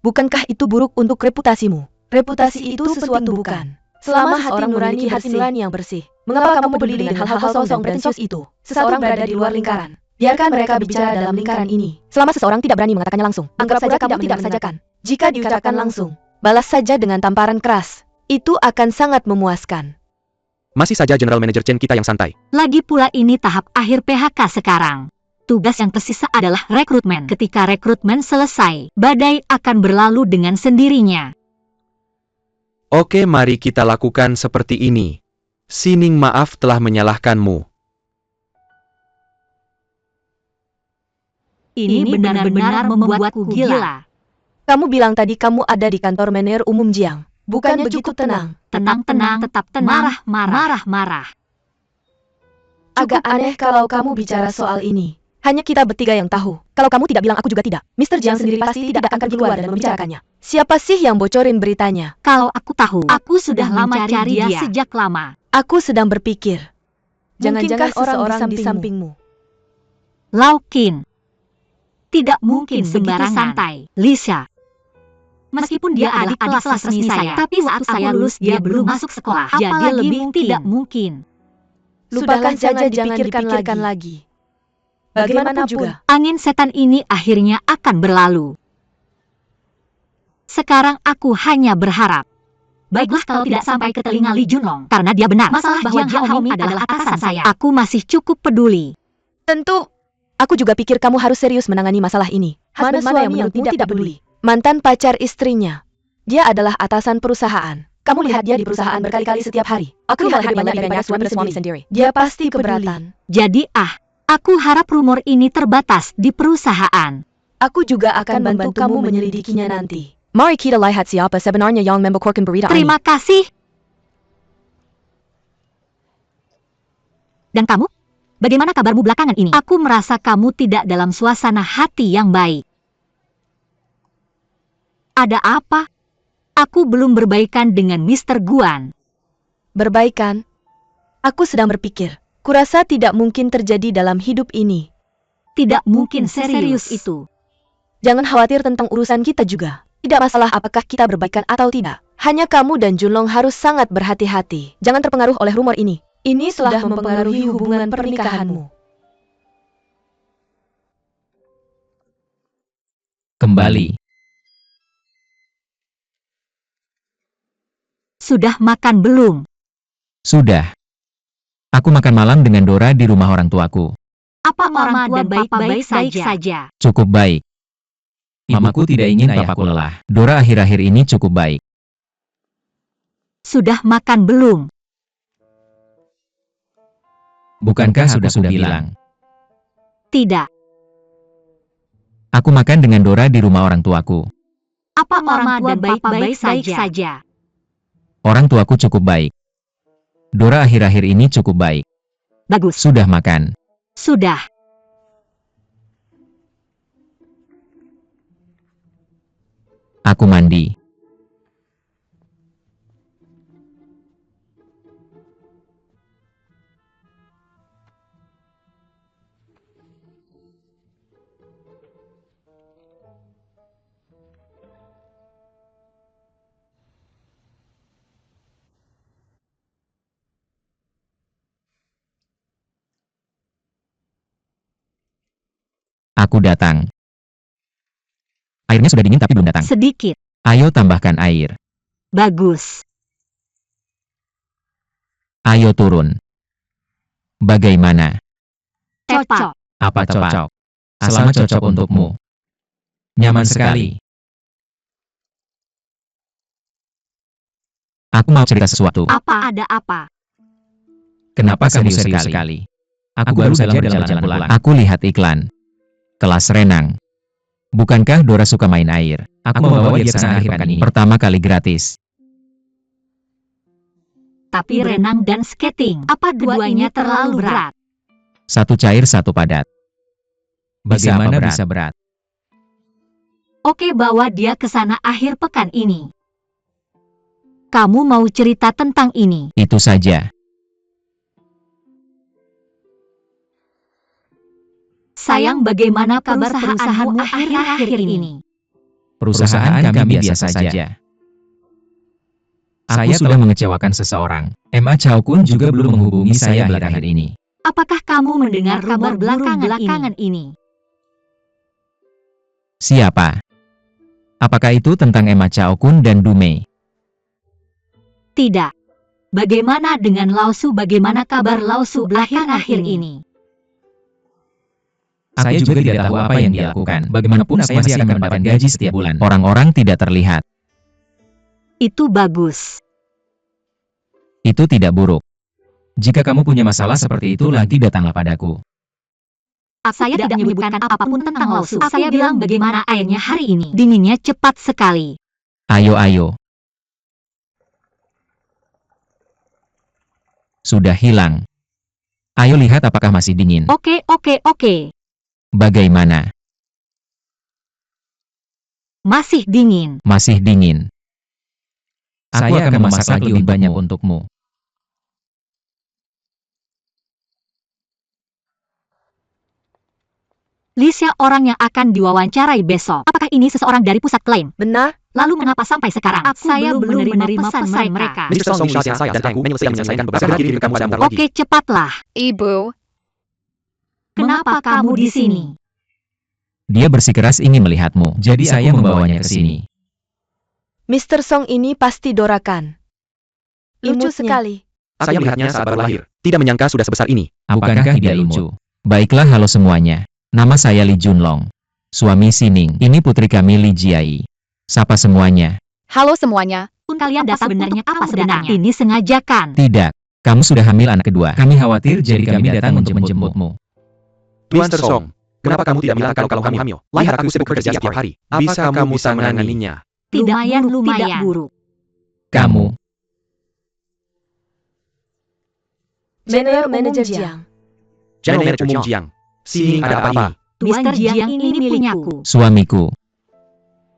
Bukankah itu buruk untuk reputasimu? Reputasi itu sesuatu bukan. Selama hati nurani yang bersih, mengapa kamu peduli dengan hal-hal kosong pretensius itu? Seseorang berada di luar lingkaran. Biarkan mereka bicara dalam lingkaran ini. Selama seseorang tidak berani mengatakannya langsung, anggap saja kamu tidak mensajakan. Jika diucapkan langsung, balas saja dengan tamparan keras. Itu akan sangat memuaskan. Masih saja General Manager Chen kita yang santai. Lagi pula ini tahap akhir PHK sekarang. Tugas yang tersisa adalah rekrutmen. Ketika rekrutmen selesai, badai akan berlalu dengan sendirinya. Oke, mari kita lakukan seperti ini. Sining maaf telah menyalahkanmu. Ini benar-benar membuatku gila. Kamu bilang tadi kamu ada di kantor manajer umum Jiang. Bukannya cukup tenang. Tenang, tetap tenang. Marah. Agak aneh kalau kamu bicara soal ini. Hanya kita bertiga yang tahu. Kalau kamu tidak bilang, aku juga tidak. Mr. Jiang sendiri pasti tidak akan keluar dan membicarakannya. Siapa sih yang bocorin beritanya? Kalau aku tahu, aku sudah lama cari dia sejak lama. Aku sedang berpikir. Jangan-jangan orang di sampingmu. Lau Qin. Tidak mungkin sembarangan. Santai, Lisa. Meskipun dia adik kelas resmi saya, tapi saat saya lulus dia belum masuk sekolah. Jadi lebih tidak mungkin. Lupakan saja, jangan dipikirkan lagi. Bagaimanapun juga, angin setan ini akhirnya akan berlalu. Sekarang aku hanya berharap. Baiklah kalau tidak sampai ke telinga Li Junlong, karena dia benar. Masalah bahwa Jiang Haomi adalah atasan saya. Aku masih cukup peduli. Tentu. Aku juga pikir kamu harus serius menangani masalah ini. Mana suami yang tidak peduli? Mantan pacar istrinya. Dia adalah atasan perusahaan. Kamu lihat dia di perusahaan berkali-kali setiap hari. Aku lihat lebih banyak daripada suami sendiri. Dia pasti keberatan. Jadi aku harap rumor ini terbatas di perusahaan. Aku juga akan membantu kamu menyelidikinya nanti. Mari kita lihat siapa sebenarnya yang membocorkan berita ini. Terima kasih. Dan kamu? Bagaimana kabarmu belakangan ini? Aku merasa kamu tidak dalam suasana hati yang baik. Ada apa? Aku belum berbaikan dengan Mr. Guan. Berbaikan? Aku sedang berpikir. Kurasa tidak mungkin terjadi dalam hidup ini. Tidak mungkin serius itu. Jangan khawatir tentang urusan kita juga. Tidak masalah apakah kita berbaikan atau tidak. Hanya kamu dan Junlong harus sangat berhati-hati. Jangan terpengaruh oleh rumor ini. Ini sudah mempengaruhi hubungan pernikahanmu. Kembali. Sudah makan belum? Sudah. Aku makan malam dengan Dora di rumah orang tuaku. Apa orang tua baik-baik saja? Cukup baik. Mamaku tidak ingin ayahku lelah. Dora akhir-akhir ini cukup baik. Sudah makan belum? Bukankah sudah bilang? Tidak. Aku makan dengan Dora di rumah orang tuaku. Apa orang tua baik-baik saja? Orang tuaku cukup baik. Dora akhir-akhir ini cukup baik. Bagus. Sudah makan? Sudah. Aku mandi. Aku datang. Airnya sudah dingin tapi belum datang. Sedikit. Ayo tambahkan air. Bagus. Ayo turun. Bagaimana? Cocok. Apa cocok? Selama cocok untukmu. Nyaman sekali. Aku mau cerita sesuatu. Apa ada apa? Kenapa kamu serius sekali? Aku baru saja jalan-jalan pulang. Aku lihat iklan. Kelas renang. Bukankah Dora suka main air? Aku mau bawa dia ke sana akhir pekan ini. Pertama kali gratis. Tapi renang dan skating, apa duanya terlalu berat? Satu cair, satu padat. Bagaimana bisa berat? Oke, bawa dia ke sana akhir pekan ini. Kamu mau cerita tentang ini? Itu saja. Sayang, bagaimana kabar perusahaanmu akhir-akhir ini? Perusahaan kami biasa saja. Saya telah mengecewakan seseorang. Emma Chow Kun juga belum menghubungi saya belakangan ini. Apakah kamu mendengar kabar belakangan ini? Siapa? Apakah itu tentang Emma Chow Kun dan Du Mei? Tidak. Bagaimana dengan Lao Su? Bagaimana kabar Lao Su belakangan ini? Saya juga tidak tahu apa yang dia lakukan. Bagaimanapun saya masih akan mendapatkan gaji setiap bulan. Orang-orang tidak terlihat. Itu bagus. Itu tidak buruk. Jika kamu punya masalah seperti itu lagi, datanglah padaku. Saya tidak menyebutkan apapun tentang Lao Su. Saya bilang bagaimana airnya hari ini. Dinginnya cepat sekali. Ayo, ayo. Sudah hilang. Ayo lihat apakah masih dingin. Oke. Bagaimana? Masih dingin. Masih dingin. Aku akan memasak lebih banyak untukmu. Lisa orang yang akan diwawancarai besok. Apakah ini seseorang dari pusat klaim? Benar? Lalu mengapa sampai sekarang saya belum menerima pesan mereka? Mr. Song di saat saya dan aku menyelesaikan beberapa hari kirim kamu sebentar lagi. Oke, cepatlah. Ibu, Kenapa kamu di sini? Dia bersikeras ingin melihatmu, jadi saya membawanya ke sini. Mr. Song ini pasti Dora kan? Lucu Imutnya. sekali. Saya melihatnya saat baru lahir. Tidak menyangka sudah sebesar ini. Bukankah dia lucu? Baiklah, halo semuanya. Nama saya Li Junlong. Suami Sining. Ini putri kami Li Jiai. Sapa semuanya. halo semuanya. Kalian datang sebenarnya apa sebenarnya? Ini sengaja kan? Tidak. Kamu sudah hamil anak kedua. Kami khawatir, jadi kami datang untuk menjemputmu. Mr. Song, kenapa kamu tidak bilang kalau kamu hamil? Lihat aku sibuk bekerja setiap hari. Bisa kamu bisa menanganinya? Lumayan, tidak buruk. Kamu. Manajer Jiang. General Manager umum Jiang. Sini ada apa ini? Mr. Jiang ini punyaku. Suamiku.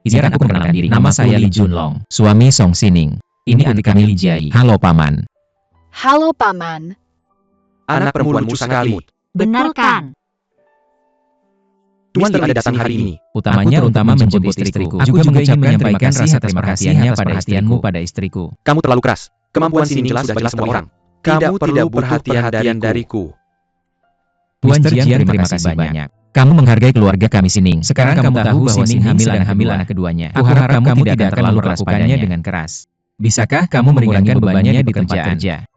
Izinkan aku perkenalkan diri. Nama saya Li Junlong. Suami Song Sining. Ini adik kami Li Jiai. Halo paman. Halo paman. Anak perempuanmu sangat imut. Benar kan? Tuan tidak datang hari ini. Utamanya untuk menjemput istriku. Aku juga ingin menyampaikan rasa terima kasihnya pada perhatianmu pada istriku. Kamu terlalu keras. Kemampuan Sining jelas sudah jelas semua orang. Kamu tidak perhatian dariku. Tuan Jian, terima kasih banyak. Kamu menghargai keluarga kami Sining. Sekarang kamu tahu bahwa Sining hamil anak keduanya. Aku harap kamu tidak akan terlalu keras padanya dengan keras. Bisakah kamu meringankan bebannya di tempat kerja?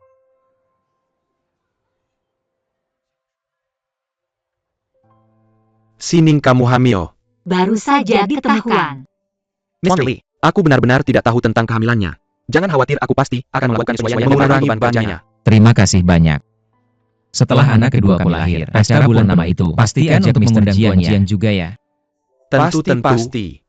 Sining kamu hamil. Baru saja ditemukan. Mr. Lee, aku benar-benar tidak tahu tentang kehamilannya. Jangan khawatir, aku pasti akan melakukan sesuatu yang mengurangi beban kerjanya. Terima kasih banyak. Setelah anak keduaku lahir, acara bulan nama itu pasti ajak Mr. Jian juga ya. Tentu pasti.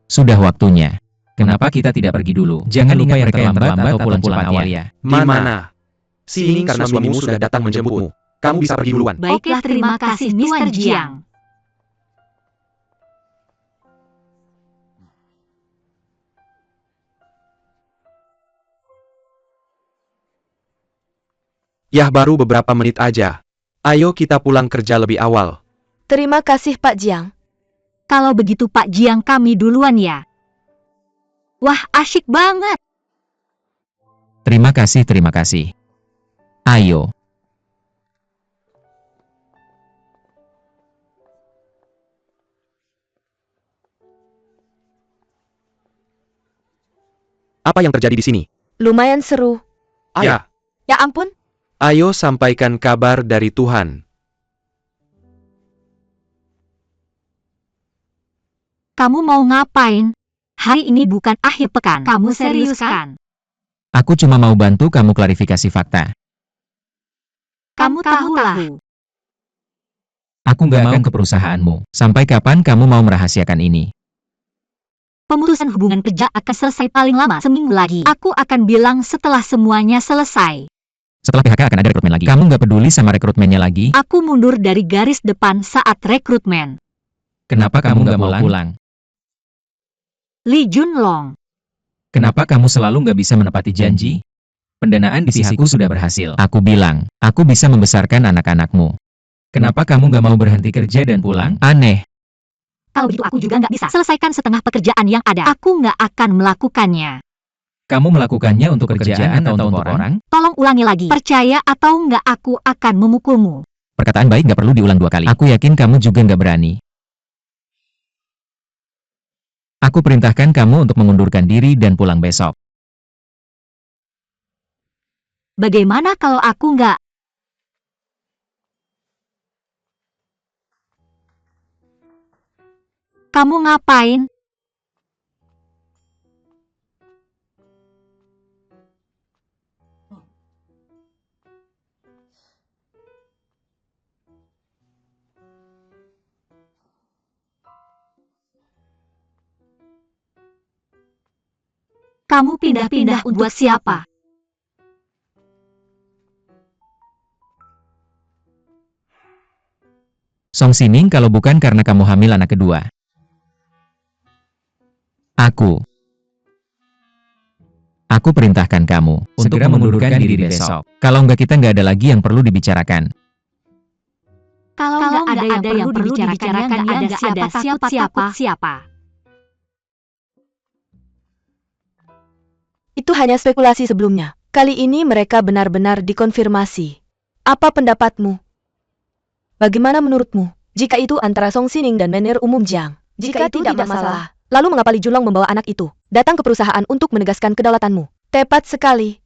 Sudah waktunya. Kenapa kita tidak pergi dulu? Jangan lupa yang terlambat atau pulang awal ya. Mana? Sining karena suamimu sudah datang menjemputmu. Kamu bisa pergi duluan. Baiklah, terima kasih Mr. Jiang. Yah, baru beberapa menit aja. Ayo kita pulang kerja lebih awal. Terima kasih Pak Jiang. Kalau begitu Pak Jiang, kami duluan ya. Wah, asyik banget. Terima kasih. Ayo. Apa yang terjadi di sini? Lumayan seru. Ya, Ya ampun. ayo sampaikan kabar dari Tuhan. Kamu mau ngapain? Hari ini bukan akhir pekan. Kamu serius kan? Aku cuma mau bantu kamu klarifikasi fakta. Kamu tahulah. Aku nggak mau ke perusahaanmu. Sampai kapan kamu mau merahasiakan ini? Pemutusan hubungan kerja akan selesai paling lama seminggu lagi. Aku akan bilang setelah semuanya selesai. Setelah PHK akan ada rekrutmen lagi. Kamu nggak peduli sama rekrutmennya lagi? Aku mundur dari garis depan saat rekrutmen. Kenapa kamu nggak mau pulang? Li Junlong. Kenapa kamu selalu nggak bisa menepati janji? Pendanaan di pihakku sudah berhasil. Aku bilang, aku bisa membesarkan anak-anakmu. Kenapa kamu nggak mau berhenti kerja dan pulang? Aneh. Kalau begitu aku juga nggak bisa selesaikan setengah pekerjaan yang ada. Aku nggak akan melakukannya. Kamu melakukannya untuk kerjaan atau untuk orang? Tolong ulangi lagi. Percaya atau nggak aku akan memukulmu. Perkataan baik nggak perlu diulang 2 kali. Aku yakin kamu juga nggak berani. Aku perintahkan kamu untuk mengundurkan diri dan pulang besok. Bagaimana kalau aku nggak? Kamu ngapain? Kamu pindah-pindah untuk siapa? Song Sining, kalau bukan karena kamu hamil anak kedua. Aku perintahkan kamu untuk segera mengundurkan diri besok. Kalau enggak, kita nggak ada lagi yang perlu dibicarakan. Kalau nggak ada yang perlu dibicarakan, nggak ada siapa-siapa. Itu hanya spekulasi sebelumnya. Kali ini mereka benar-benar dikonfirmasi. Apa pendapatmu? Bagaimana menurutmu? Jika itu antara Song Sining dan Menir Umum Jiang. Jika itu tidak masalah, lalu mengapa Li Junlong membawa anak itu datang ke perusahaan untuk menegaskan kedaulatanmu? Tepat sekali.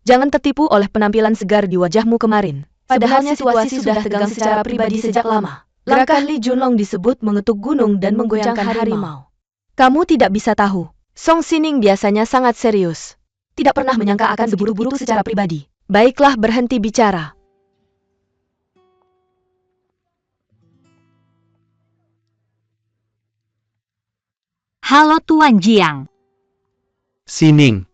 Jangan tertipu oleh penampilan segar di wajahmu kemarin. Padahal situasi sudah tegang secara pribadi sejak lama. Langkah Li Junlong disebut mengetuk gunung dan menggoyangkan harimau. Kamu tidak bisa tahu. Song Sining biasanya sangat serius. Tidak pernah menyangka akan seburuk-buruk secara pribadi. Baiklah, berhenti bicara. Halo Tuan Jiang. Sining.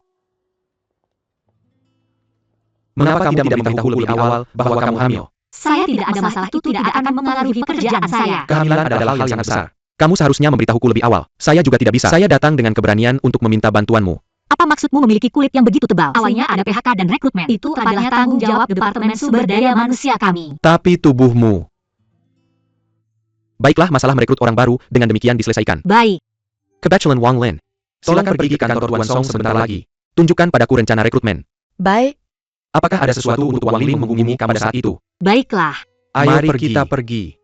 Mengapa kamu tidak memberitahuku lebih awal bahwa kamu hamil? Saya tidak ada masalah, itu tidak akan mempengaruhi pekerjaan saya. Kehamilan adalah hal yang sangat besar. Kamu seharusnya memberitahuku lebih awal. Saya juga tidak bisa. Saya datang dengan keberanian untuk meminta bantuanmu. Apa maksudmu memiliki kulit yang begitu tebal? Awalnya ada PHK dan rekrutmen. Itu adalah tanggung jawab Departemen Sumber Daya Manusia kami. Tapi tubuhmu. Baiklah, masalah merekrut orang baru dengan demikian diselesaikan. Baik. Kebetulan Wang Lin. Silakan pergi ke kantor Tuan Song sebentar lagi. Tunjukkan padaku rencana rekrutmen. Baik. Apakah ada sesuatu untuk Wang Lin menghubungimu pada saat itu? Baiklah. Mari kita pergi.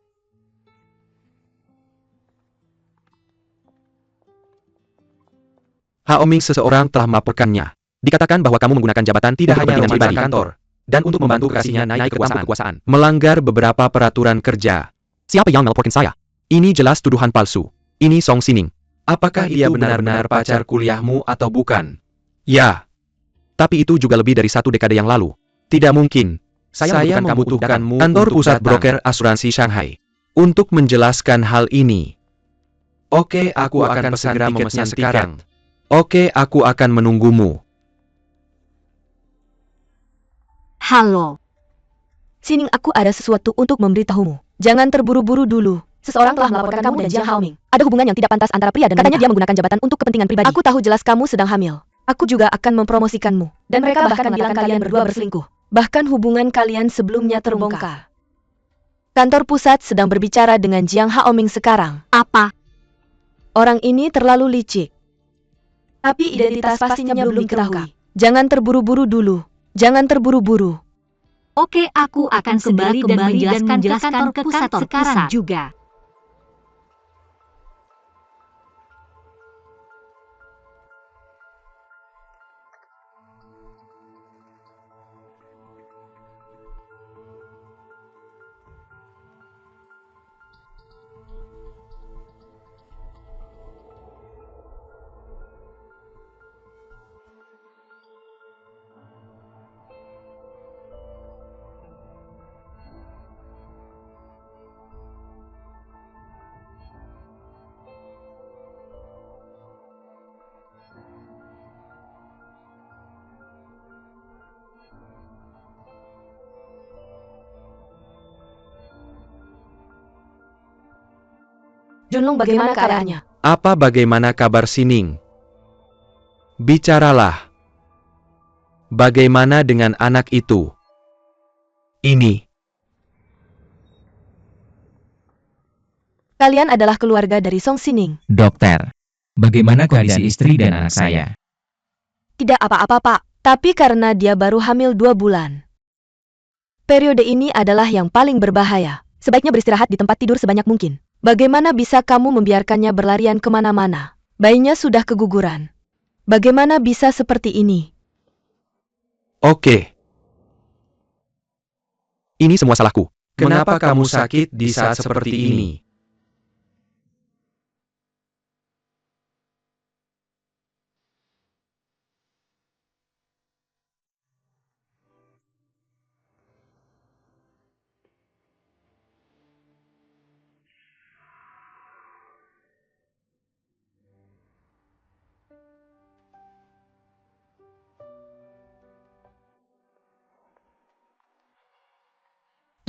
Haoming seseorang telah melaporkannya. Dikatakan bahwa kamu menggunakan jabatan tidak hanya untuk kepentingan kantor dan untuk membantu kekasihnya naik ke kekuasaan. Melanggar beberapa peraturan kerja. Siapa yang melaporkan saya? Ini jelas tuduhan palsu. Ini Song Sining. Apakah dia benar-benar pacar kuliahmu atau bukan? Ya. Tapi itu juga lebih dari 1 dekade yang lalu. Tidak mungkin. Saya membutuhkanmu kantor pusat broker asuransi Shanghai untuk menjelaskan hal ini. Oke, aku akan segera memesan sekarang. Oke, aku akan menunggumu. Halo. Sining, aku ada sesuatu untuk memberitahumu. Jangan terburu-buru dulu. Seseorang telah melaporkan kamu dan Jiang Haoming. Ada hubungan yang tidak pantas antara pria dan wanita. Katanya dia menggunakan jabatan untuk kepentingan pribadi. Aku tahu jelas kamu sedang hamil. Aku juga akan mempromosikanmu. Dan mereka bahkan bilang kalian berdua berselingkuh. Bahkan hubungan kalian sebelumnya terbongkar. Kantor pusat sedang berbicara dengan Jiang Haoming sekarang. Apa? Orang ini terlalu licik. Tapi identitas pastinya belum diketahui. Jangan terburu-buru dulu. Jangan terburu-buru. Oke, aku akan kembali dan menjelaskan ke kantor sekarang juga. Junlong, bagaimana keadaannya? Apa bagaimana kabar Sining? Bicaralah. Bagaimana dengan anak itu? Ini. Kalian adalah keluarga dari Song Sining. Dokter, bagaimana kondisi istri dan anak saya? Tidak apa-apa, Pak. Tapi karena dia baru hamil 2 bulan. Periode ini adalah yang paling berbahaya. Sebaiknya beristirahat di tempat tidur sebanyak mungkin. Bagaimana bisa kamu membiarkannya berlarian kemana-mana? Bayinya sudah keguguran. Bagaimana bisa seperti ini? Oke. Ini semua salahku. Kenapa kamu sakit di saat seperti ini?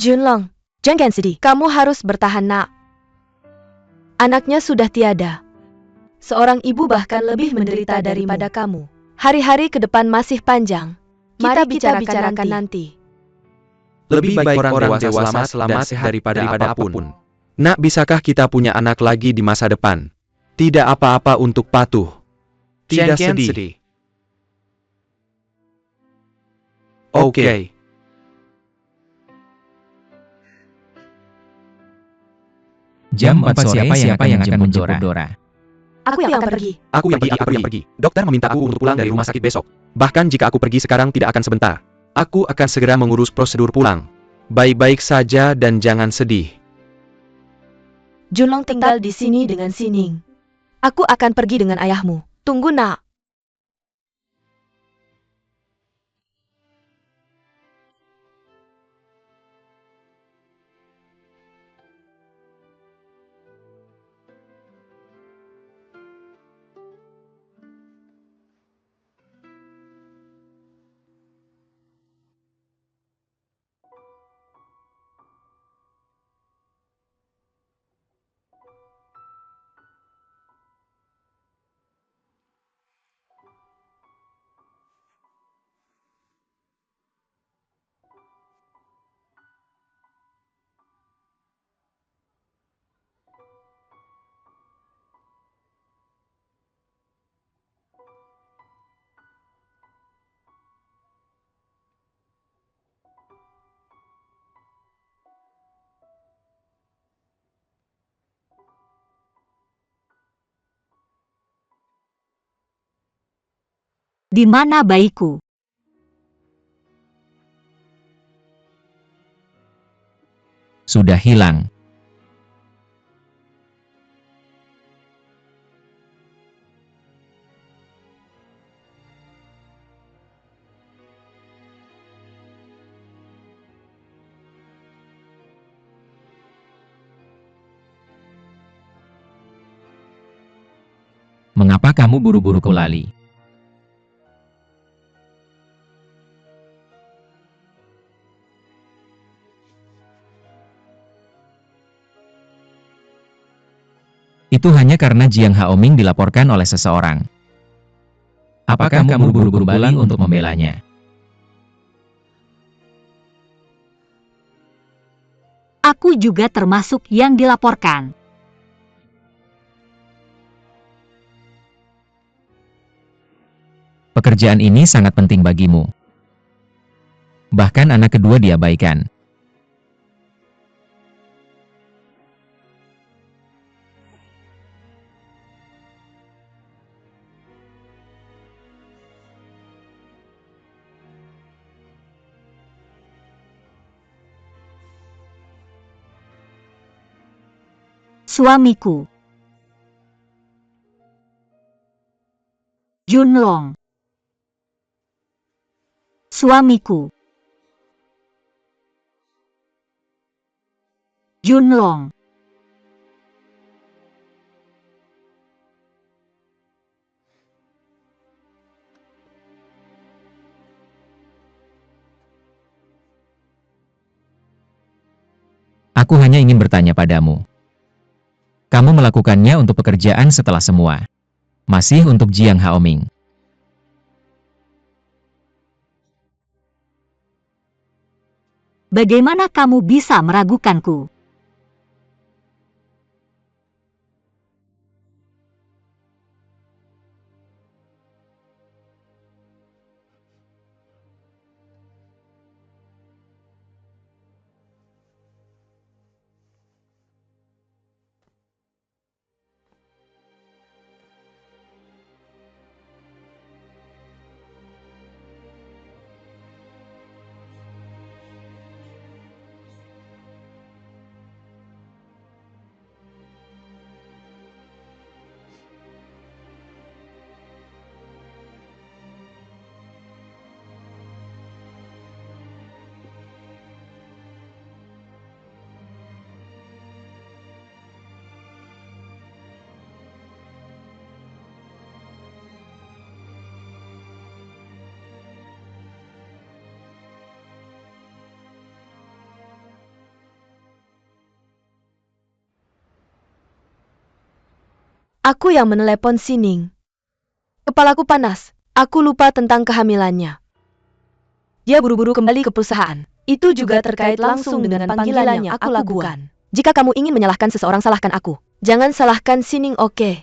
Junlong, jangan sedih. Kamu harus bertahan, nak. Anaknya sudah tiada. Seorang ibu bahkan lebih menderita daripada kamu. Hari-hari ke depan masih panjang. Kita bicarakan nanti. Lebih baik orang dewasa selamat dan sehat daripada apapun. Nak, bisakah kita punya anak lagi di masa depan? Tidak apa-apa untuk patuh. Tidak sedih. Oke. Jam 4 sore siapa yang akan menjemput Dora? Aku yang akan pergi. Aku yang pergi. Dokter meminta aku untuk pulang dari rumah sakit besok. Bahkan jika aku pergi sekarang tidak akan sebentar. Aku akan segera mengurus prosedur pulang. Baik-baik saja dan jangan sedih. Junlong tinggal di sini dengan Sining. Aku akan pergi dengan ayahmu. Tunggu, nak. Di mana bayiku? Sudah hilang. Mengapa kamu buru-buru lali? Itu hanya karena Jiang Haoming dilaporkan oleh seseorang. Apakah kamu buru-buru pulang untuk membelanya? Aku juga termasuk yang dilaporkan. Pekerjaan ini sangat penting bagimu. Bahkan anak kedua diabaikan. Suamiku. Junlong. Suamiku. Junlong. Aku hanya ingin bertanya padamu. Kamu melakukannya untuk pekerjaan setelah semua. Masih untuk Jiang Haoming. Bagaimana kamu bisa meragukanku? Aku yang menelepon Sining. Kepalaku panas. Aku lupa tentang kehamilannya. Dia buru-buru kembali ke perusahaan. Itu juga terkait langsung dengan panggilan yang aku lakukan. Jika kamu ingin menyalahkan seseorang, salahkan aku. Jangan salahkan Sining, oke?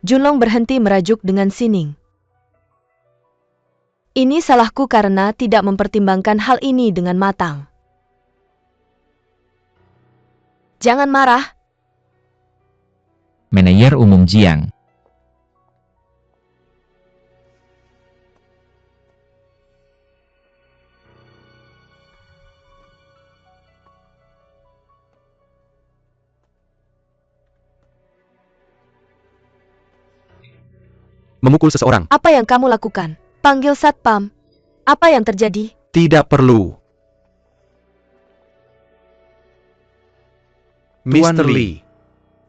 Junlong berhenti merajuk dengan Sining. Ini salahku karena tidak mempertimbangkan hal ini dengan matang. Jangan marah. Manajer Umum Jiang. Memukul seseorang. Apa yang kamu lakukan? Panggil satpam. Apa yang terjadi? Tidak perlu. Mr. Lee,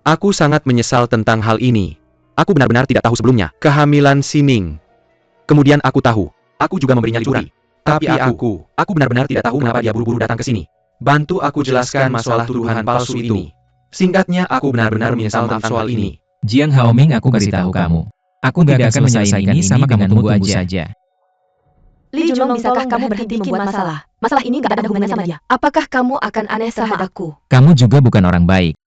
aku sangat menyesal tentang hal ini. Aku benar-benar tidak tahu sebelumnya. Kehamilan Sining. Kemudian aku tahu. Aku juga memberinya liburan. Tapi aku benar-benar tidak tahu mengapa dia buru-buru datang ke sini. Bantu aku jelaskan masalah tuduhan palsu ini. Singkatnya, aku benar-benar menyesal tentang soal ini. Jiang Haoming, aku beritahu kamu. Aku tidak akan menyelesaikan ini sama kamu, tunggu saja. Lee Junlong, bisakah kamu berhenti membuat masalah? Masalah ini gak ada hubungannya sama dia. Apakah kamu akan aneh terhadapku? Kamu juga bukan orang baik.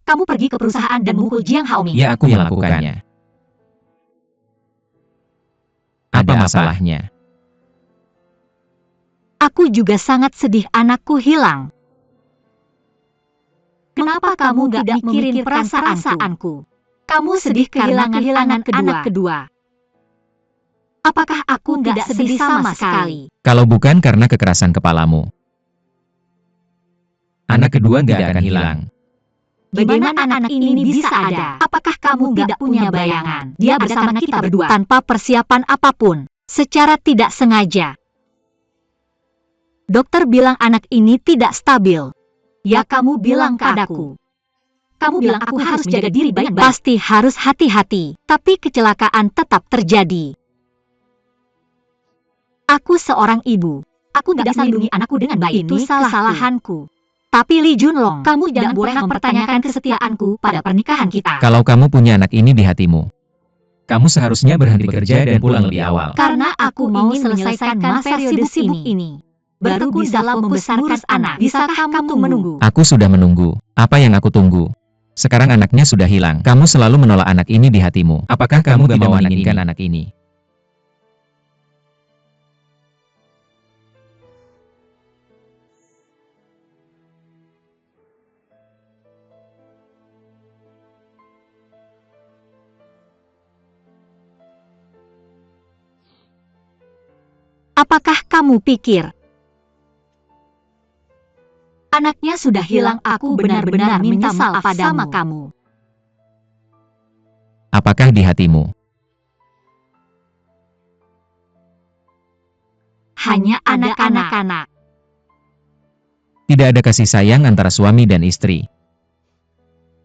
Kamu pergi ke perusahaan dan memukul Jiang Haoming. Ya, aku yang melakukannya. Ada masalahnya? Aku juga sangat sedih anakku hilang. Kenapa kamu gak mikirin perasaanku? Kamu sedih kehilangan anak kedua. Apakah aku gak sedih sama sekali? Kalau bukan karena kekerasan kepalamu, anak kedua gak akan hilang. Bagaimana anak ini bisa ada? Apakah kamu gak punya bayangan? Dia bersama kita berdua tanpa persiapan apapun, secara tidak sengaja. Dokter bilang anak ini tidak stabil. Ya, kamu bilang padaku. Kamu bilang aku harus jaga diri baik-baik. Pasti harus hati-hati, tapi kecelakaan tetap terjadi. Aku seorang ibu. Aku tidak bisa melindungi anakku dengan baik. Itu kesalahanku. Tapi Lee Junlong, kamu jangan boleh mempertanyakan kesetiaanku pada pernikahan kita. Kalau kamu punya anak ini di hatimu, kamu seharusnya berhenti kerja dan pulang lebih awal. Karena aku mau selesaikan masa sibuk ini. Baru bisa membesarkan anak. Bisakah kamu menunggu? Aku sudah menunggu. Apa yang aku tunggu? Sekarang anaknya sudah hilang. Kamu selalu menolak anak ini di hatimu. Apakah kamu tidak menginginkan anak ini? Apakah kamu pikir anaknya sudah hilang? Aku benar-benar minta maaf sama kamu. Apakah di hatimu hanya anak-anak? tidak ada kasih sayang antara suami dan istri?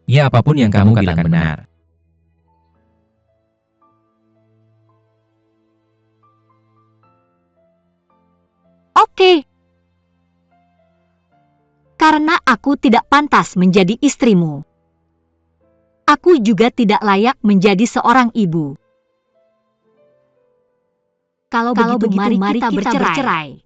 Ya, apapun yang kamu katakan benar. Oke. Karena aku tidak pantas menjadi istrimu. Aku juga tidak layak menjadi seorang ibu. Kalau begitu, mari kita bercerai.